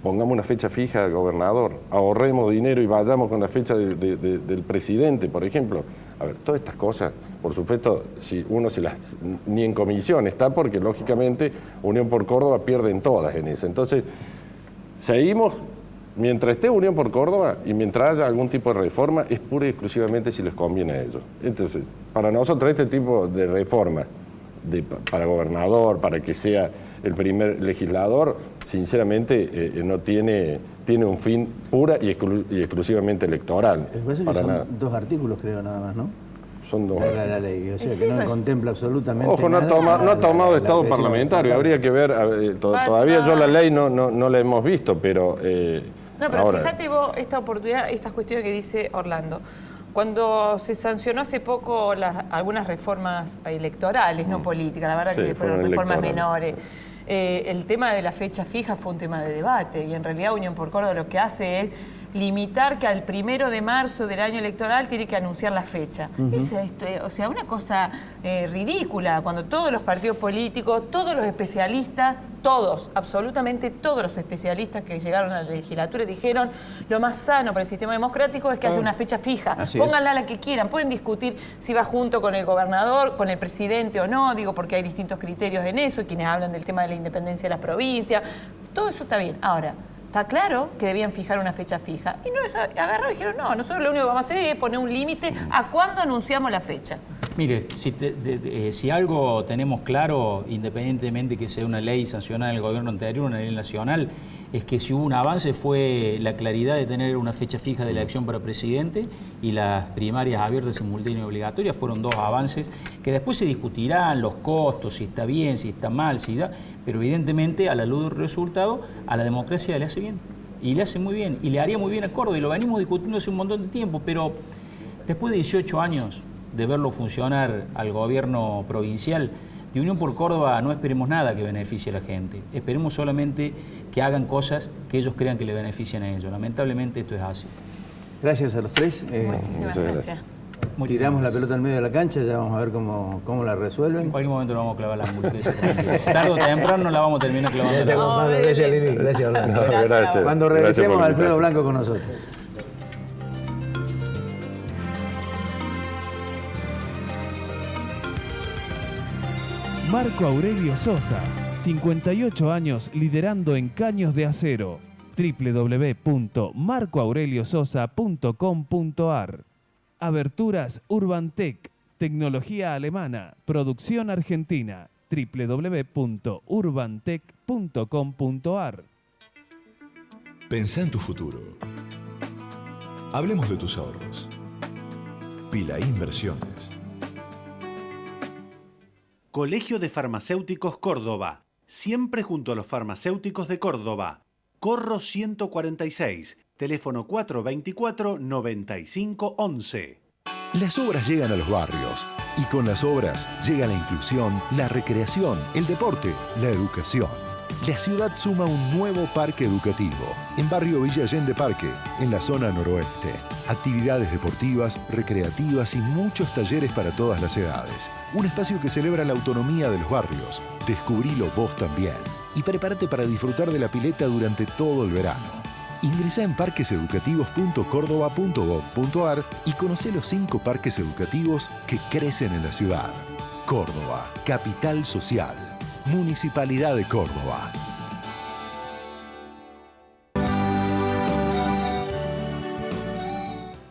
Pongamos una fecha fija al gobernador, ahorremos dinero y vayamos con la fecha del presidente, por ejemplo. A ver, todas estas cosas, por supuesto, si uno ni en comisión está, porque lógicamente Unión por Córdoba pierden todas en eso. Entonces, seguimos, mientras esté Unión por Córdoba y mientras haya algún tipo de reforma, es pura y exclusivamente si les conviene a ellos. Entonces, para nosotros este tipo de reformas, para gobernador, para que sea el primer legislador, sinceramente no tiene un fin pura y exclusivamente electoral. Para nada. 2 artículos, creo, nada más, ¿no? Son 2 de la ley, o sea, que no contempla absolutamente Ojo, no ha tomado estado parlamentario, habría que ver, todavía yo la ley no la hemos visto, pero... No, pero ahora, fíjate vos esta oportunidad, estas cuestiones que dice Orlando. Cuando se sancionó hace poco algunas reformas electorales, no políticas, la verdad que fueron reformas menores, el tema de la fecha fija fue un tema de debate y en realidad Unión por Córdoba lo que hace es limitar que al 1 de marzo del año electoral tiene que anunciar la fecha. O sea, una cosa ridícula, cuando todos los partidos políticos, todos los especialistas, todos, absolutamente todos los especialistas que llegaron a la legislatura dijeron lo más sano para el sistema democrático es que haya una fecha fija. Pónganla la que quieran, pueden discutir si va junto con el gobernador, con el presidente o no, digo porque hay distintos criterios en eso, quienes hablan del tema de la independencia de las provincias, todo eso está bien. Ahora, está claro que debían fijar una fecha fija. Y no, agarraron y dijeron, no, nosotros lo único que vamos a hacer es poner un límite a cuándo anunciamos la fecha. Mire, si algo tenemos claro, independientemente que sea una ley sancionada en el gobierno anterior, una ley nacional, es que si hubo un avance fue la claridad de tener una fecha fija de la elección para presidente y las primarias abiertas, simultáneas y obligatorias fueron 2 avances que después se discutirán los costos, si está bien, si está mal, si da, pero evidentemente a la luz del resultado a la democracia le hace bien y le hace muy bien y le haría muy bien a Córdoba y lo venimos discutiendo hace un montón de tiempo, pero después de 18 años de verlo funcionar al gobierno provincial, De Unión por Córdoba no esperemos nada que beneficie a la gente. Esperemos solamente que hagan cosas que ellos crean que le benefician a ellos. Lamentablemente esto es así. Gracias a los tres. Muchísimas gracias. Tiramos la pelota al medio de la cancha, ya vamos a ver cómo la resuelven. En cualquier momento lo vamos a clavar la hamburguesa. Tarde o temprano la vamos a terminar clavando. Gracias, Gonzalo. Gracias, Lili. Gracias, Orlando. Gracias. Cuando regresemos, Alfredo Blanco con nosotros. Marco Aurelio Sosa, 58 años liderando en caños de acero. www.marcoaureliososa.com.ar. Aberturas Urbantec, tecnología alemana, producción argentina. www.urbantec.com.ar. Pensá en tu futuro. Hablemos de tus ahorros. Pila Inversiones. Colegio de Farmacéuticos Córdoba, siempre junto a los farmacéuticos de Córdoba. Corro 146, teléfono 424-9511. Las obras llegan a los barrios y con las obras llega la inclusión, la recreación, el deporte, la educación. La ciudad suma un nuevo parque educativo en barrio Villa Allende Parque, en la zona noroeste. Actividades deportivas, recreativas y muchos talleres para todas las edades. Un espacio que celebra la autonomía de los barrios. Descubrilo vos también. Y prepárate para disfrutar de la pileta durante todo el verano. Ingresá en parqueseducativos.córdoba.gov.ar y conocé los 5 parques educativos que crecen en la ciudad. Córdoba, capital social. Municipalidad de Córdoba.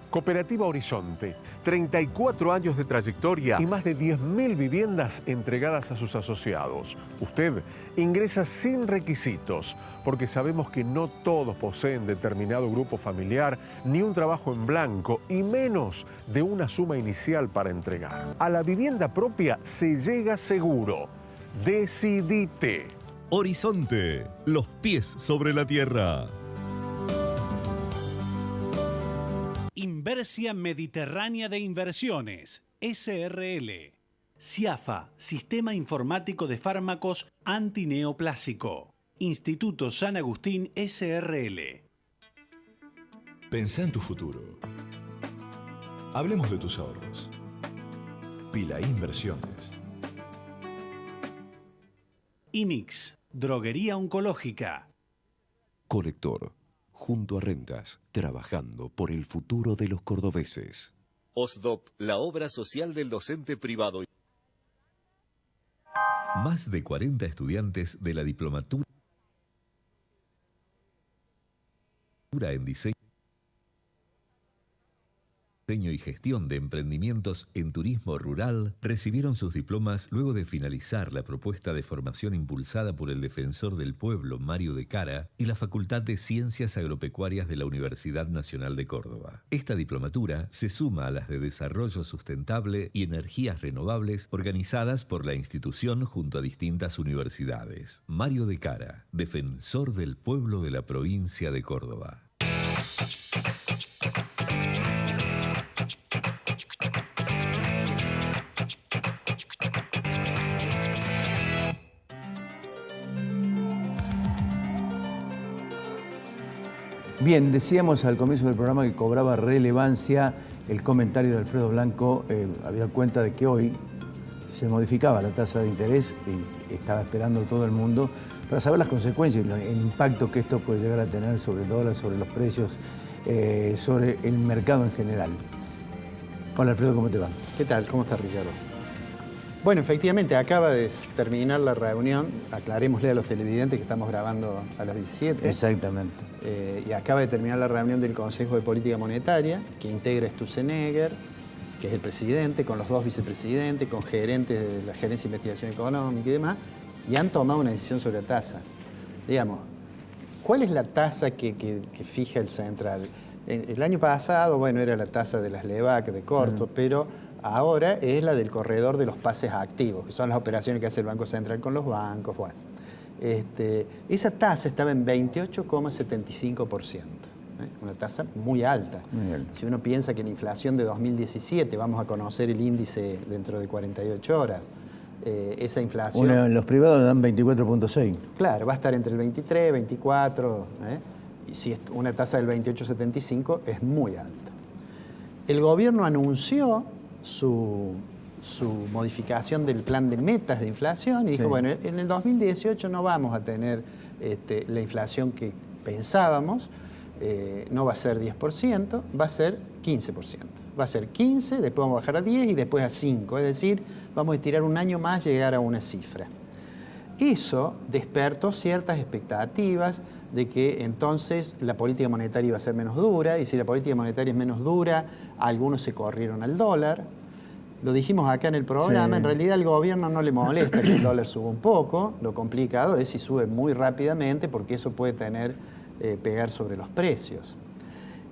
Cooperativa Horizonte, 34 años de trayectoria y más de 10.000 viviendas entregadas a sus asociados. Usted ingresa sin requisitos, porque sabemos que no todos poseen determinado grupo familiar, ni un trabajo en blanco, y menos de una suma inicial para entregar. A la vivienda propia se llega seguro. Decidite. Horizonte, los pies sobre la tierra. Inversia Mediterránea de Inversiones, SRL. CIAFA, Sistema Informático de Fármacos Antineoplásico. Instituto San Agustín, SRL. Pensá en tu futuro. Hablemos de tus ahorros. Pila Inversiones. IMIX, Droguería Oncológica. Colector, junto a Rentas, trabajando por el futuro de los cordobeses. OSDOP, la obra social del docente privado. Más de 40 estudiantes de la diplomatura en diseño y gestión de emprendimientos en turismo rural recibieron sus diplomas luego de finalizar la propuesta de formación impulsada por el defensor del pueblo Mario de Cara y la Facultad de Ciencias Agropecuarias de la Universidad Nacional de Córdoba. Esta diplomatura se suma a las de Desarrollo Sustentable y Energías Renovables organizadas por la institución junto a distintas universidades. Mario de Cara, defensor del pueblo de la provincia de Córdoba. Bien, decíamos al comienzo del programa que cobraba relevancia el comentario de Alfredo Blanco, había cuenta de que hoy se modificaba la tasa de interés y estaba esperando todo el mundo para saber las consecuencias y el impacto que esto puede llegar a tener sobre el dólar, sobre los precios, sobre el mercado en general. Hola Alfredo, ¿cómo te va? ¿Qué tal? ¿Cómo estás, Ricardo? Bueno, efectivamente, acaba de terminar la reunión. Aclarémosle a los televidentes que estamos grabando a las 17. Exactamente. Y acaba de terminar la reunión del Consejo de Política Monetaria, que integra Sturzenegger, que es el presidente, con los 2 vicepresidentes, con gerentes de la Gerencia de Investigación Económica y demás, y han tomado una decisión sobre la tasa. Digamos, ¿cuál es la tasa que fija el central? El año pasado, bueno, era la tasa de las LEVAC de corto, pero ahora es la del corredor de los pases activos, que son las operaciones que hace el Banco Central con los bancos. Bueno, esa tasa estaba en 28,75%, una tasa muy alta. Si uno piensa que la inflación de 2017, vamos a conocer el índice dentro de 48 horas, esa inflación. Los privados dan 24.6. Claro, va a estar entre el 23, 24, y si es una tasa del 28,75 es muy alta. El gobierno anunció su modificación del plan de metas de inflación y dijo, bueno, en el 2018 no vamos a tener la inflación que pensábamos, no va a ser 10%, va a ser 15%. Va a ser 15, después vamos a bajar a 10 y después a 5, es decir, vamos a estirar un año más, llegar a una cifra. Eso despertó ciertas expectativas de que entonces la política monetaria iba a ser menos dura, y si la política monetaria es menos dura, algunos se corrieron al dólar. Lo dijimos acá en el programa, en realidad al gobierno no le molesta que el dólar suba un poco, lo complicado es si sube muy rápidamente, porque eso puede pegar sobre los precios.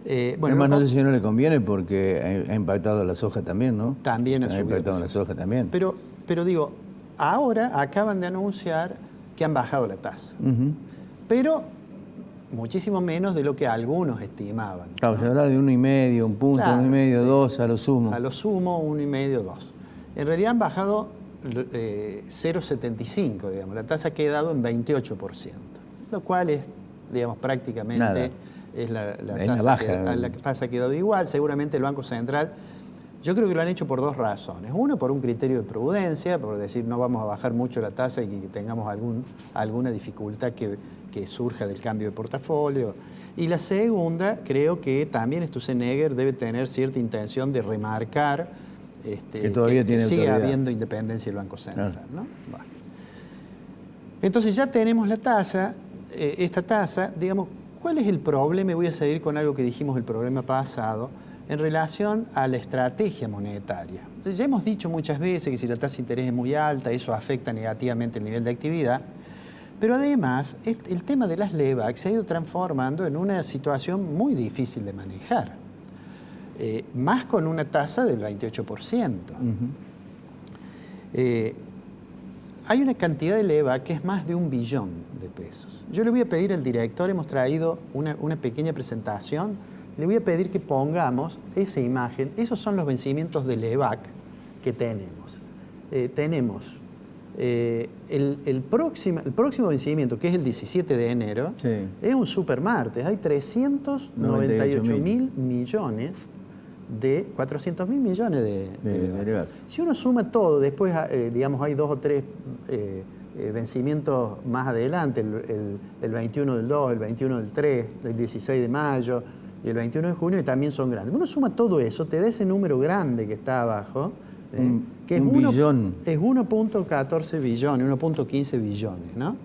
Además, no sé si no le conviene porque ha impactado la soja también, ¿no? También ha impactado la soja también. Pero digo, ahora acaban de anunciar que han bajado la tasa. Pero muchísimo menos de lo que algunos estimaban. Claro, se hablaba de 1,5, un punto, 1,5, 2 a lo sumo. A lo sumo, 1,5, 2. En realidad han bajado 0,75, digamos. La tasa ha quedado en 28%, lo cual es, digamos, prácticamente... Nada. Es la tasa baja. La tasa ha quedado igual. Seguramente el Banco Central, yo creo que lo han hecho por dos razones. Uno, por un criterio de prudencia, por decir no vamos a bajar mucho la tasa y que tengamos alguna dificultad que surja del cambio de portafolio. Y la segunda, creo que también Sturzenegger debe tener cierta intención de remarcar que todavía tiene sigue autoridad. habiendo independencia del Banco Central. Claro. ¿No? Bueno. Entonces ya tenemos la tasa, esta tasa, digamos, ¿cuál es el problema? Y voy a seguir con algo que dijimos el programa pasado en relación a la estrategia monetaria. Ya hemos dicho muchas veces que si la tasa de interés es muy alta, eso afecta negativamente el nivel de actividad, pero además el tema de las LEVAC se ha ido transformando en una situación muy difícil de manejar, más con una tasa del 28%. Hay una cantidad de LEVAC que es más de 1 billón de pesos. Yo le voy a pedir al director, hemos traído una pequeña presentación, le voy a pedir que pongamos esa imagen. Esos son los vencimientos de LEVAC que tenemos. Tenemos el próximo vencimiento, que es el 17 de enero, es un supermartes. Hay 398.000 millones de 400.000 millones de LEVAC. Si uno suma todo, después digamos hay 2 o 3 vencimientos más adelante, el 21 del 2, el 21 del 3, el 16 de mayo y el 21 de junio, que también son grandes. Uno suma todo eso, te da ese número grande que está abajo, que es 1.14 billones, 1.15 billones, ¿no?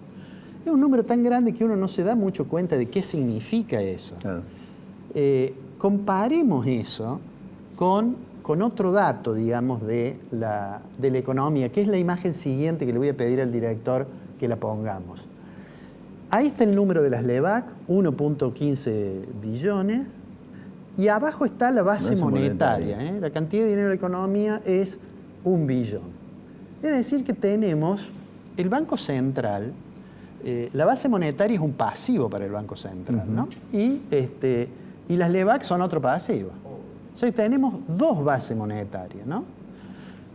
Es un número tan grande que uno no se da mucho cuenta de qué significa eso. Claro. Comparemos eso con otro dato, digamos, de la economía, que es la imagen siguiente que le voy a pedir al director que la pongamos. Ahí está el número de las LEVAC, 1.15 billones, y abajo está la base monetaria. La cantidad de dinero de la economía es 1 billón. Es decir, que tenemos el Banco Central, la base monetaria es un pasivo para el Banco Central, ¿no? Y las LEVAC son otro pasivo. O sea, tenemos 2 bases monetarias, ¿no?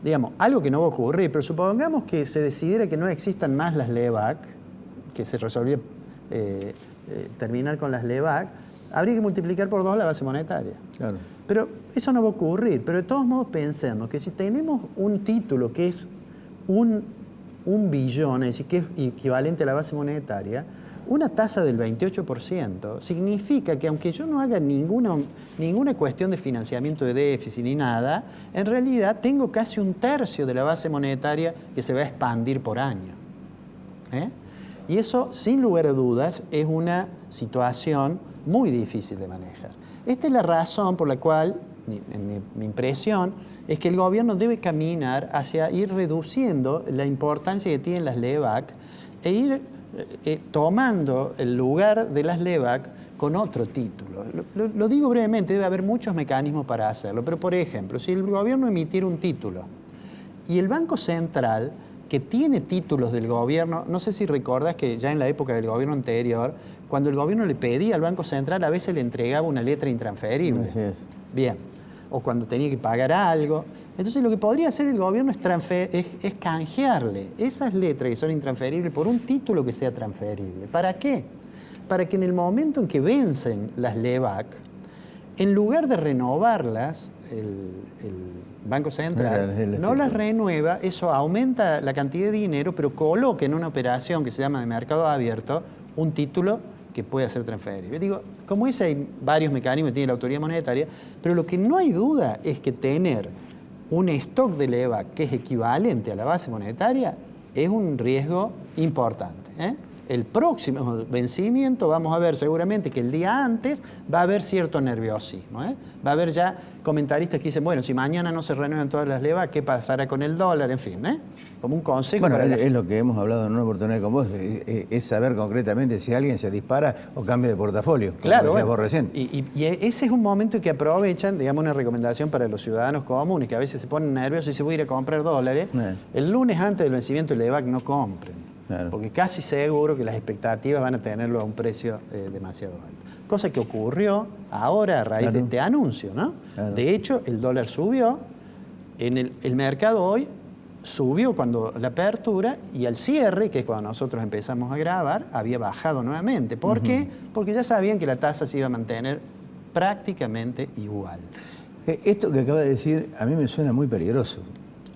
Digamos, algo que no va a ocurrir, pero supongamos que se decidiera que no existan más las LEVAC, que se resolviera terminar con las LEVAC, habría que multiplicar por 2 la base monetaria. Claro. Pero eso no va a ocurrir. Pero de todos modos pensemos que si tenemos un título que es un billón, es decir, que es equivalente a la base monetaria, una tasa del 28% significa que aunque yo no haga ninguna cuestión de financiamiento de déficit ni nada, en realidad tengo casi 1/3 de la base monetaria que se va a expandir por año. Y eso, sin lugar a dudas, es una situación muy difícil de manejar. Esta es la razón por la cual, mi impresión, es que el gobierno debe caminar hacia ir reduciendo la importancia que tienen las LEVAC e ir tomando el lugar de las LEVAC con otro título. Lo digo brevemente, debe haber muchos mecanismos para hacerlo, pero por ejemplo, si el gobierno emitiera un título y el Banco Central, que tiene títulos del gobierno, no sé si recordás que ya en la época del gobierno anterior, cuando el gobierno le pedía al Banco Central, a veces le entregaba una letra intransferible. Así es. Bien. o cuando tenía que pagar algo. Entonces lo que podría hacer el gobierno es canjearle esas letras que son intransferibles por un título que sea transferible. ¿Para qué? Para que en el momento en que vencen las LEVAC, en lugar de renovarlas, el Banco Central no las renueva, eso aumenta la cantidad de dinero, pero coloca en una operación que se llama de mercado abierto un título que puede ser transferible. Digo, como ese hay varios mecanismos que tiene la autoridad monetaria, pero lo que no hay duda es que tener un stock de LEVAC que es equivalente a la base monetaria es un riesgo importante, ¿eh? El próximo vencimiento vamos a ver seguramente que el día antes va a haber cierto nerviosismo, ¿eh? Va a haber ya comentaristas que dicen, bueno, si mañana no se renuevan todas las LEVAC, ¿qué pasará con el dólar? En fin, ¿eh? Como un consejo. Bueno, es lo que hemos hablado en una oportunidad con vos, es saber concretamente si alguien se dispara o cambia de portafolio, como claro, decías vos recién. Y ese es un momento que aprovechan, digamos, una recomendación para los ciudadanos comunes, que a veces se ponen nerviosos y se voy a ir a comprar dólares. El lunes antes del vencimiento del LEVAC no compren. Claro. Porque casi seguro que las expectativas van a tenerlo a un precio demasiado alto. Cosa que ocurrió ahora a raíz de este anuncio, ¿no? Claro. De hecho, el dólar subió, en el mercado hoy subió cuando la apertura y al cierre, que es cuando nosotros empezamos a grabar, había bajado nuevamente. ¿Por qué? Porque ya sabían que la tasa se iba a mantener prácticamente igual. Esto que acaba de decir a mí me suena muy peligroso.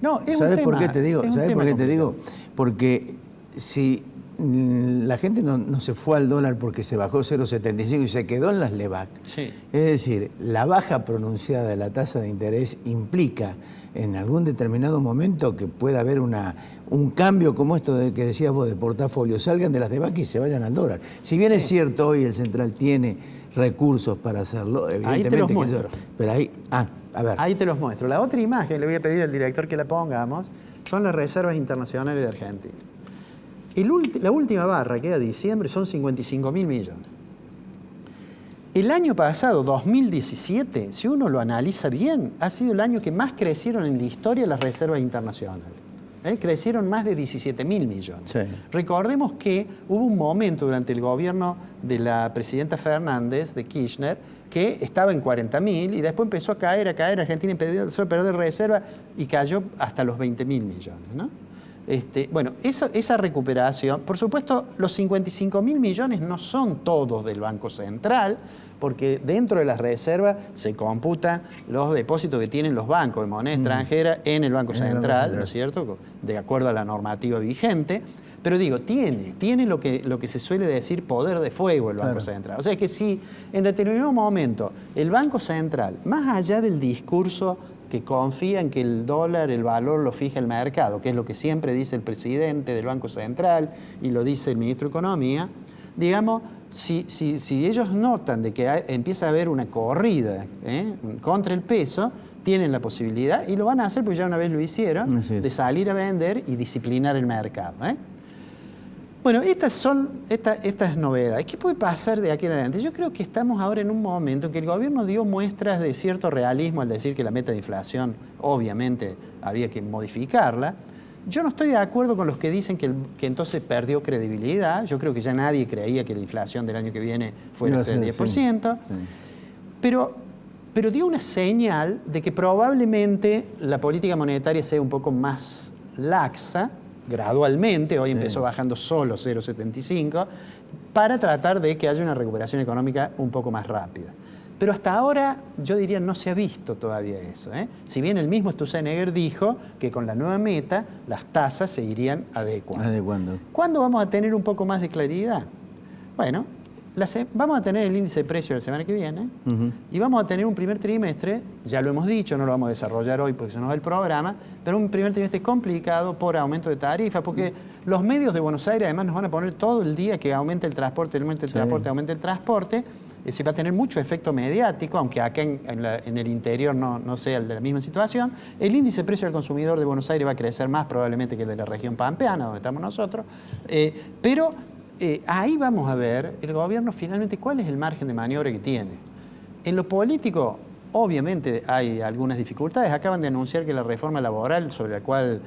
No, es ¿Sabés un tema, por qué te digo? ¿Sabés por qué te digo? Porque si la gente no se fue al dólar porque se bajó 0,75 y se quedó en las LEVAC, es decir, la baja pronunciada de la tasa de interés implica en algún determinado momento que pueda haber un cambio como esto de que decías vos de portafolio, salgan de las LEVAC y se vayan al dólar. Si bien es cierto hoy el central tiene recursos para hacerlo, evidentemente. Ahí te los muestro. Pero ahí, a ver. Ahí te los muestro. La otra imagen, le voy a pedir al director que la pongamos, son las reservas internacionales de Argentina. La última barra, que era diciembre, son 55.000 millones. El año pasado, 2017, si uno lo analiza bien, ha sido el año que más crecieron en la historia las reservas internacionales. Crecieron más de 17.000 millones. Sí. Recordemos que hubo un momento durante el gobierno de la presidenta Fernández, de Kirchner, que estaba en 40.000 y después empezó a caer, Argentina empezó a perder reserva y cayó hasta los 20.000 millones, ¿no? Bueno, esa recuperación, por supuesto, los 55.000 millones no son todos del Banco Central, porque dentro de las reservas se computan los depósitos que tienen los bancos de moneda extranjera en el Banco Central, ¿no es cierto?, de acuerdo a la normativa vigente. Pero digo, tiene lo que se suele decir poder de fuego el Banco Central. O sea, que si en determinado momento el Banco Central, más allá del discurso que confía en que el dólar, el valor lo fija el mercado, que es lo que siempre dice el presidente del Banco Central y lo dice el ministro de Economía, digamos, si ellos notan de que empieza a haber una corrida contra el peso, tienen la posibilidad, y lo van a hacer porque ya una vez lo hicieron, de salir a vender y disciplinar el mercado. Bueno, estas son estas novedades. ¿Qué puede pasar de aquí en adelante? Yo creo que estamos ahora en un momento en que el gobierno dio muestras de cierto realismo al decir que la meta de inflación, obviamente, había que modificarla. Yo no estoy de acuerdo con los que dicen que entonces perdió credibilidad. Yo creo que ya nadie creía que la inflación del año que viene fuera a ser el 10%. Pero dio una señal de que probablemente la política monetaria sea un poco más laxa, gradualmente, hoy empezó bajando solo 0,75, para tratar de que haya una recuperación económica un poco más rápida. Pero hasta ahora, yo diría, no se ha visto todavía eso. Si bien el mismo Sturzenegger dijo que con la nueva meta las tasas se irían adecuando. ¿Cuándo vamos a tener un poco más de claridad? Bueno, vamos a tener el índice de precios la semana que viene y vamos a tener un primer trimestre, ya lo hemos dicho, no lo vamos a desarrollar hoy porque se nos va el programa, pero un primer trimestre complicado por aumento de tarifas, porque los medios de Buenos Aires además nos van a poner todo el día que aumente el transporte, aumente el transporte, se va a tener mucho efecto mediático, aunque acá en el interior no sea la misma situación. El índice de precio del consumidor de Buenos Aires va a crecer más probablemente que el de la región pampeana, donde estamos nosotros, pero ahí vamos a ver el gobierno finalmente cuál es el margen de maniobra que tiene. En lo político, obviamente hay algunas dificultades. Acaban de anunciar que la reforma laboral, sobre la cual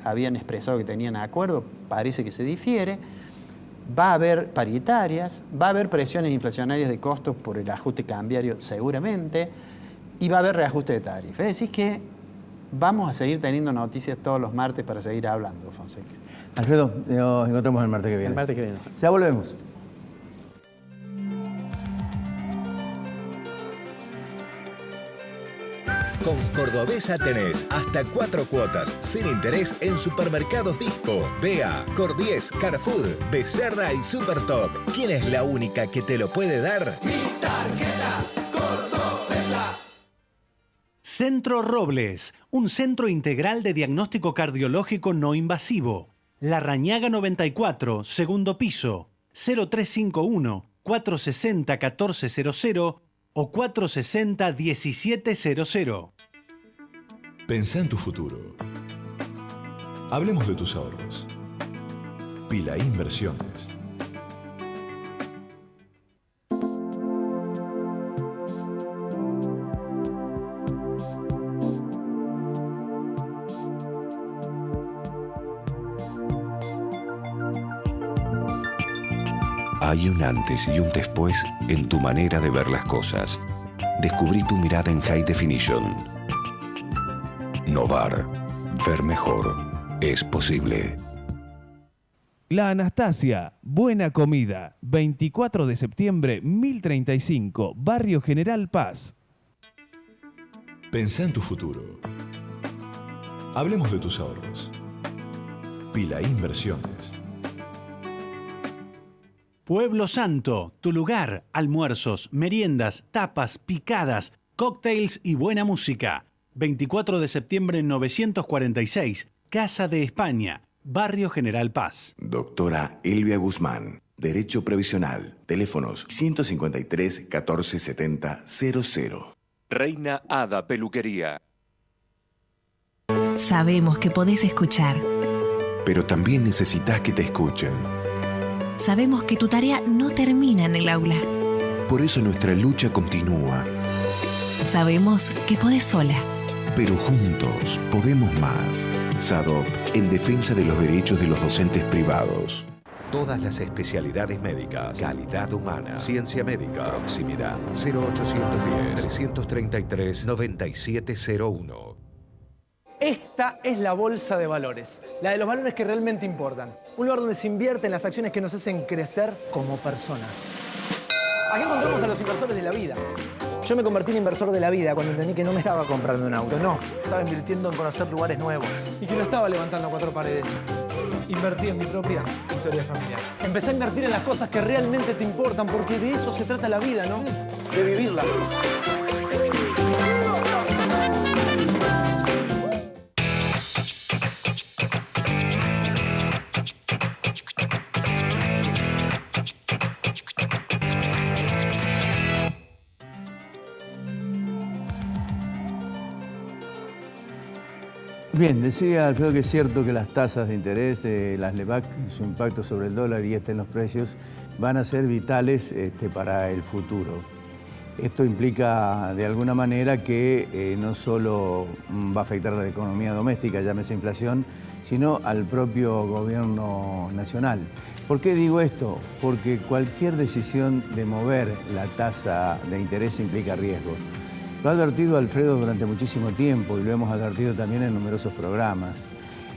habían expresado que tenían acuerdo, parece que se difiere. Va a haber paritarias, va a haber presiones inflacionarias de costos por el ajuste cambiario seguramente. y va a haber reajuste de tarifa. Es decir que vamos a seguir teniendo noticias todos los martes para seguir hablando, Fonseca. Alfredo, nos encontramos el martes que viene. El martes que viene. Ya volvemos. Con Cordobesa tenés hasta 4 cuotas sin interés en supermercados Disco, Bea, Cordies, Carrefour, Becerra y Supertop. ¿Quién es la única que te lo puede dar? Mi tarjeta Cordobesa. Centro Robles, un centro integral de diagnóstico cardiológico no invasivo. La Rañaga 94, segundo piso, 0351 460 1400 o 460-1700. Pensá en tu futuro. Hablemos de tus ahorros. Pila Inversiones. Hay un antes y un después en tu manera de ver las cosas. Descubrí tu mirada en High Definition. Novar. Ver mejor. Es posible. La Anastasia, buena comida. 24 de septiembre, 1035, Barrio General Paz. Pensá en tu futuro. Hablemos de tus ahorros. Pila Inversiones. Pueblo Santo, tu lugar, almuerzos, meriendas, tapas, picadas, cócteles y buena música. 24 de septiembre 946, Casa de España, Barrio General Paz. Doctora Elvia Guzmán, Derecho Previsional. Teléfonos 153 1470 00. Reina Hada Peluquería. Sabemos que podés escuchar. Pero también necesitas que te escuchen. Sabemos que tu tarea no termina en el aula. Por eso nuestra lucha continúa. Sabemos que podés sola. Pero juntos podemos más. SADOP, en defensa de los derechos de los docentes privados. Todas las especialidades médicas, calidad humana, ciencia médica, proximidad. 0810-333-9701. Esta es la bolsa de valores, la de los valores que realmente importan. Un lugar donde se invierte en las acciones que nos hacen crecer como personas. Aquí encontramos a los inversores de la vida. Yo me convertí en inversor de la vida cuando entendí que no me estaba comprando un auto, no. Estaba invirtiendo en conocer lugares nuevos y que no estaba levantando 4 paredes. Invertí en mi propia historia familiar. Empecé a invertir en las cosas que realmente te importan, porque de eso se trata la vida, ¿no? De vivirla. Bien, decía Alfredo que es cierto que las tasas de interés de las LEBAC, su impacto sobre el dólar y en los precios, van a ser vitales para el futuro. Esto implica de alguna manera que no solo va a afectar a la economía doméstica, llámese inflación, sino al propio gobierno nacional. ¿Por qué digo esto? Porque cualquier decisión de mover la tasa de interés implica riesgos. Lo ha advertido Alfredo durante muchísimo tiempo y lo hemos advertido también en numerosos programas.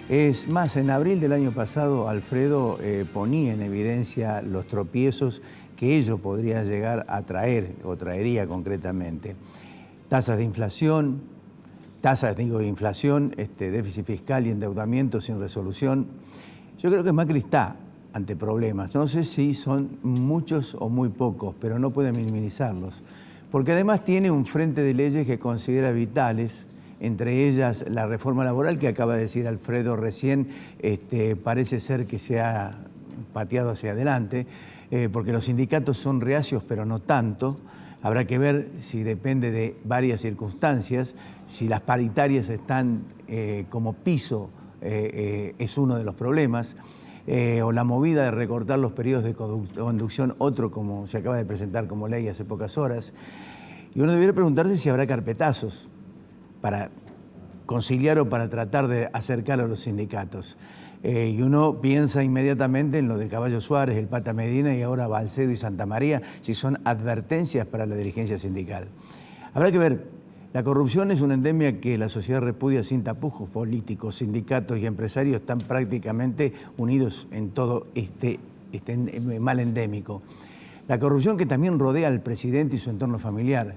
Es más, en abril del año pasado, Alfredo ponía en evidencia los tropiezos que ello podría llegar a traer, o traería concretamente. Tasas de inflación, déficit fiscal y endeudamiento sin resolución. Yo creo que Macri está ante problemas. No sé si son muchos o muy pocos, pero no puede minimizarlos. Porque además tiene un frente de leyes que considera vitales, entre ellas la reforma laboral que acaba de decir Alfredo recién, parece ser que se ha pateado hacia adelante, porque los sindicatos son reacios, pero no tanto. Habrá que ver si depende de varias circunstancias, si las paritarias están como piso, es uno de los problemas, o la movida de recortar los periodos de conducción, otro como se acaba de presentar como ley hace pocas horas. Y uno debería preguntarse si habrá carpetazos para conciliar o para tratar de acercar a los sindicatos. Y uno piensa inmediatamente en lo de Caballo Suárez, el Pata Medina y ahora Balcedo y Santa María, si son advertencias para la dirigencia sindical. Habrá que ver La corrupción es una endemia que la sociedad repudia sin tapujos. Políticos, sindicatos y empresarios están prácticamente unidos en todo este mal endémico. La corrupción que también rodea al presidente y su entorno familiar.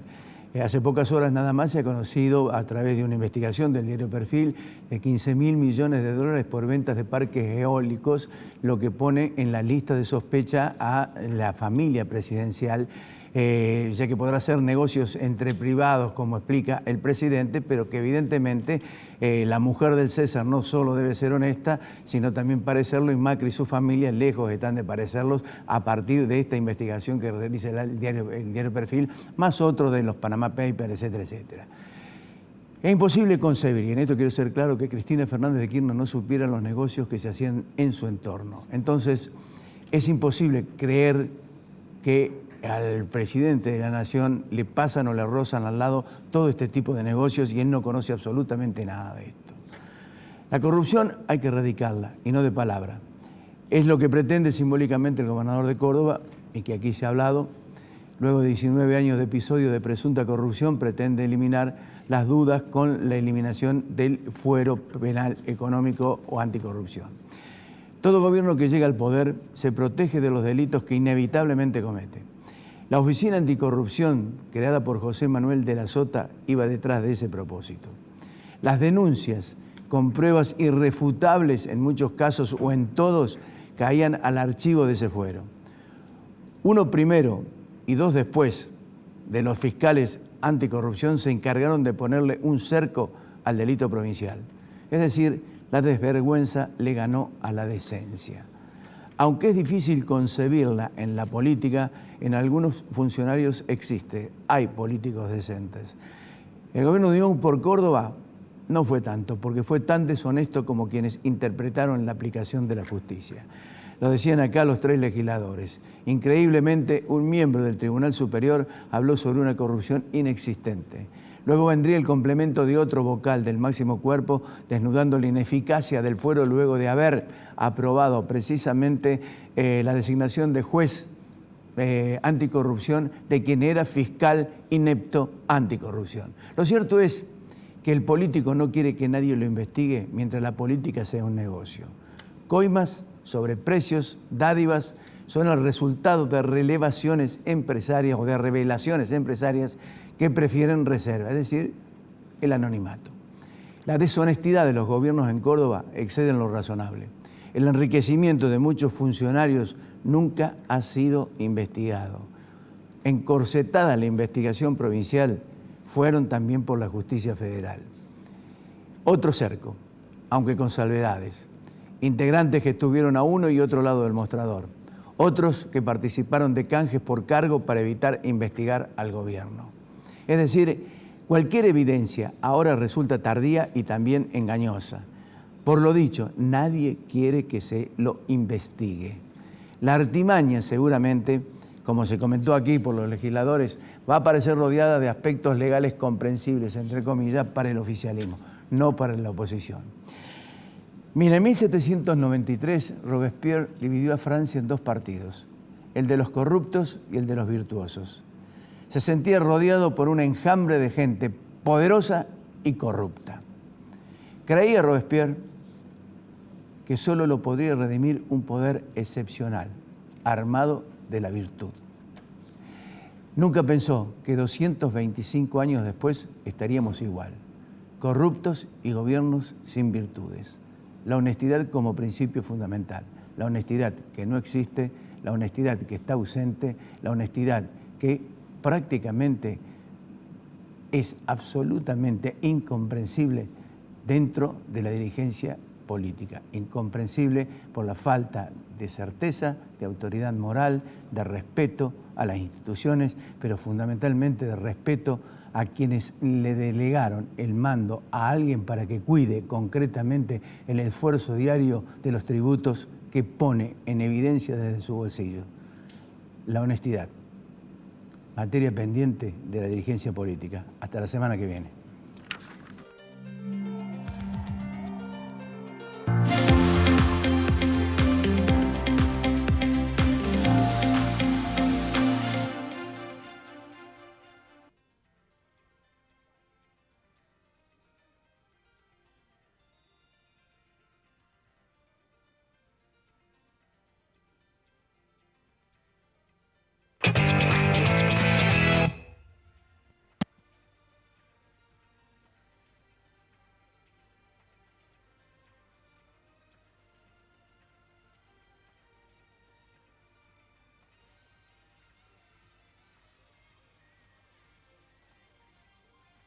Hace pocas horas nada más se ha conocido a través de una investigación del diario Perfil de 15.000 millones de dólares por ventas de parques eólicos, lo que pone en la lista de sospecha a la familia presidencial, ya que podrá hacer negocios entre privados, como explica el presidente, pero que evidentemente la mujer del César no solo debe ser honesta, sino también parecerlo, y Macri y su familia lejos están de parecerlos a partir de esta investigación que realiza el diario Perfil, más otros de los Panama Papers, etcétera, etcétera. Es imposible concebir, y en esto quiero ser claro, que Cristina Fernández de Kirchner no supiera los negocios que se hacían en su entorno. Entonces, es imposible creer que al presidente de la Nación le pasan o le rozan al lado todo este tipo de negocios y él no conoce absolutamente nada de esto. La corrupción hay que erradicarla, y no de palabra. Es lo que pretende simbólicamente el gobernador de Córdoba, y que aquí se ha hablado. Luego de 19 años de episodio de presunta corrupción, pretende eliminar las dudas con la eliminación del fuero penal económico o anticorrupción. Todo gobierno que llega al poder se protege de los delitos que inevitablemente comete. La Oficina Anticorrupción, creada por José Manuel de la Sota, iba detrás de ese propósito. Las denuncias, con pruebas irrefutables en muchos casos o en todos, caían al archivo de ese fuero. Uno primero y dos después de los fiscales anticorrupción se encargaron de ponerle un cerco al delito provincial. Es decir, la desvergüenza le ganó a la decencia. Aunque es difícil concebirla en la política, en algunos funcionarios existe, hay políticos decentes. El gobierno de Unión por Córdoba no fue tanto, porque fue tan deshonesto como quienes interpretaron la aplicación de la justicia. Lo decían acá los tres legisladores. Increíblemente, un miembro del Tribunal Superior habló sobre una corrupción inexistente. Luego vendría el complemento de otro vocal del máximo cuerpo, desnudando la ineficacia del fuero luego de haber aprobado precisamente la designación de juez anticorrupción de quien era fiscal inepto anticorrupción. Lo cierto es que el político no quiere que nadie lo investigue mientras la política sea un negocio. Coimas, sobreprecios, dádivas son el resultado de relevaciones empresarias o de revelaciones empresarias que prefieren reserva, es decir, el anonimato. La deshonestidad de los gobiernos en Córdoba excede en lo razonable. El enriquecimiento de muchos funcionarios nunca ha sido investigado. Encorsetada la investigación provincial, fueron también por la justicia federal. Otro cerco, aunque con salvedades. Integrantes que estuvieron a uno y otro lado del mostrador. Otros que participaron de canjes por cargo para evitar investigar al gobierno. Es decir, cualquier evidencia ahora resulta tardía y también engañosa. Por lo dicho, nadie quiere que se lo investigue. La artimaña seguramente, como se comentó aquí por los legisladores, va a aparecer rodeada de aspectos legales comprensibles, entre comillas, para el oficialismo, no para la oposición. Mira, en 1793 Robespierre dividió a Francia en dos partidos, el de los corruptos y el de los virtuosos. Se sentía rodeado por un enjambre de gente poderosa y corrupta. Creía Robespierre que solo lo podría redimir un poder excepcional, armado de la virtud. Nunca pensó que 225 años después estaríamos igual, corruptos y gobiernos sin virtudes. La honestidad como principio fundamental, la honestidad que no existe, la honestidad que está ausente, la honestidad que prácticamente es absolutamente incomprensible dentro de la dirigencia política, incomprensible por la falta de certeza, de autoridad moral, de respeto a las instituciones, pero fundamentalmente de respeto a quienes le delegaron el mando a alguien para que cuide concretamente el esfuerzo diario de los tributos que pone en evidencia desde su bolsillo. La honestidad, materia pendiente de la dirigencia política. Hasta la semana que viene.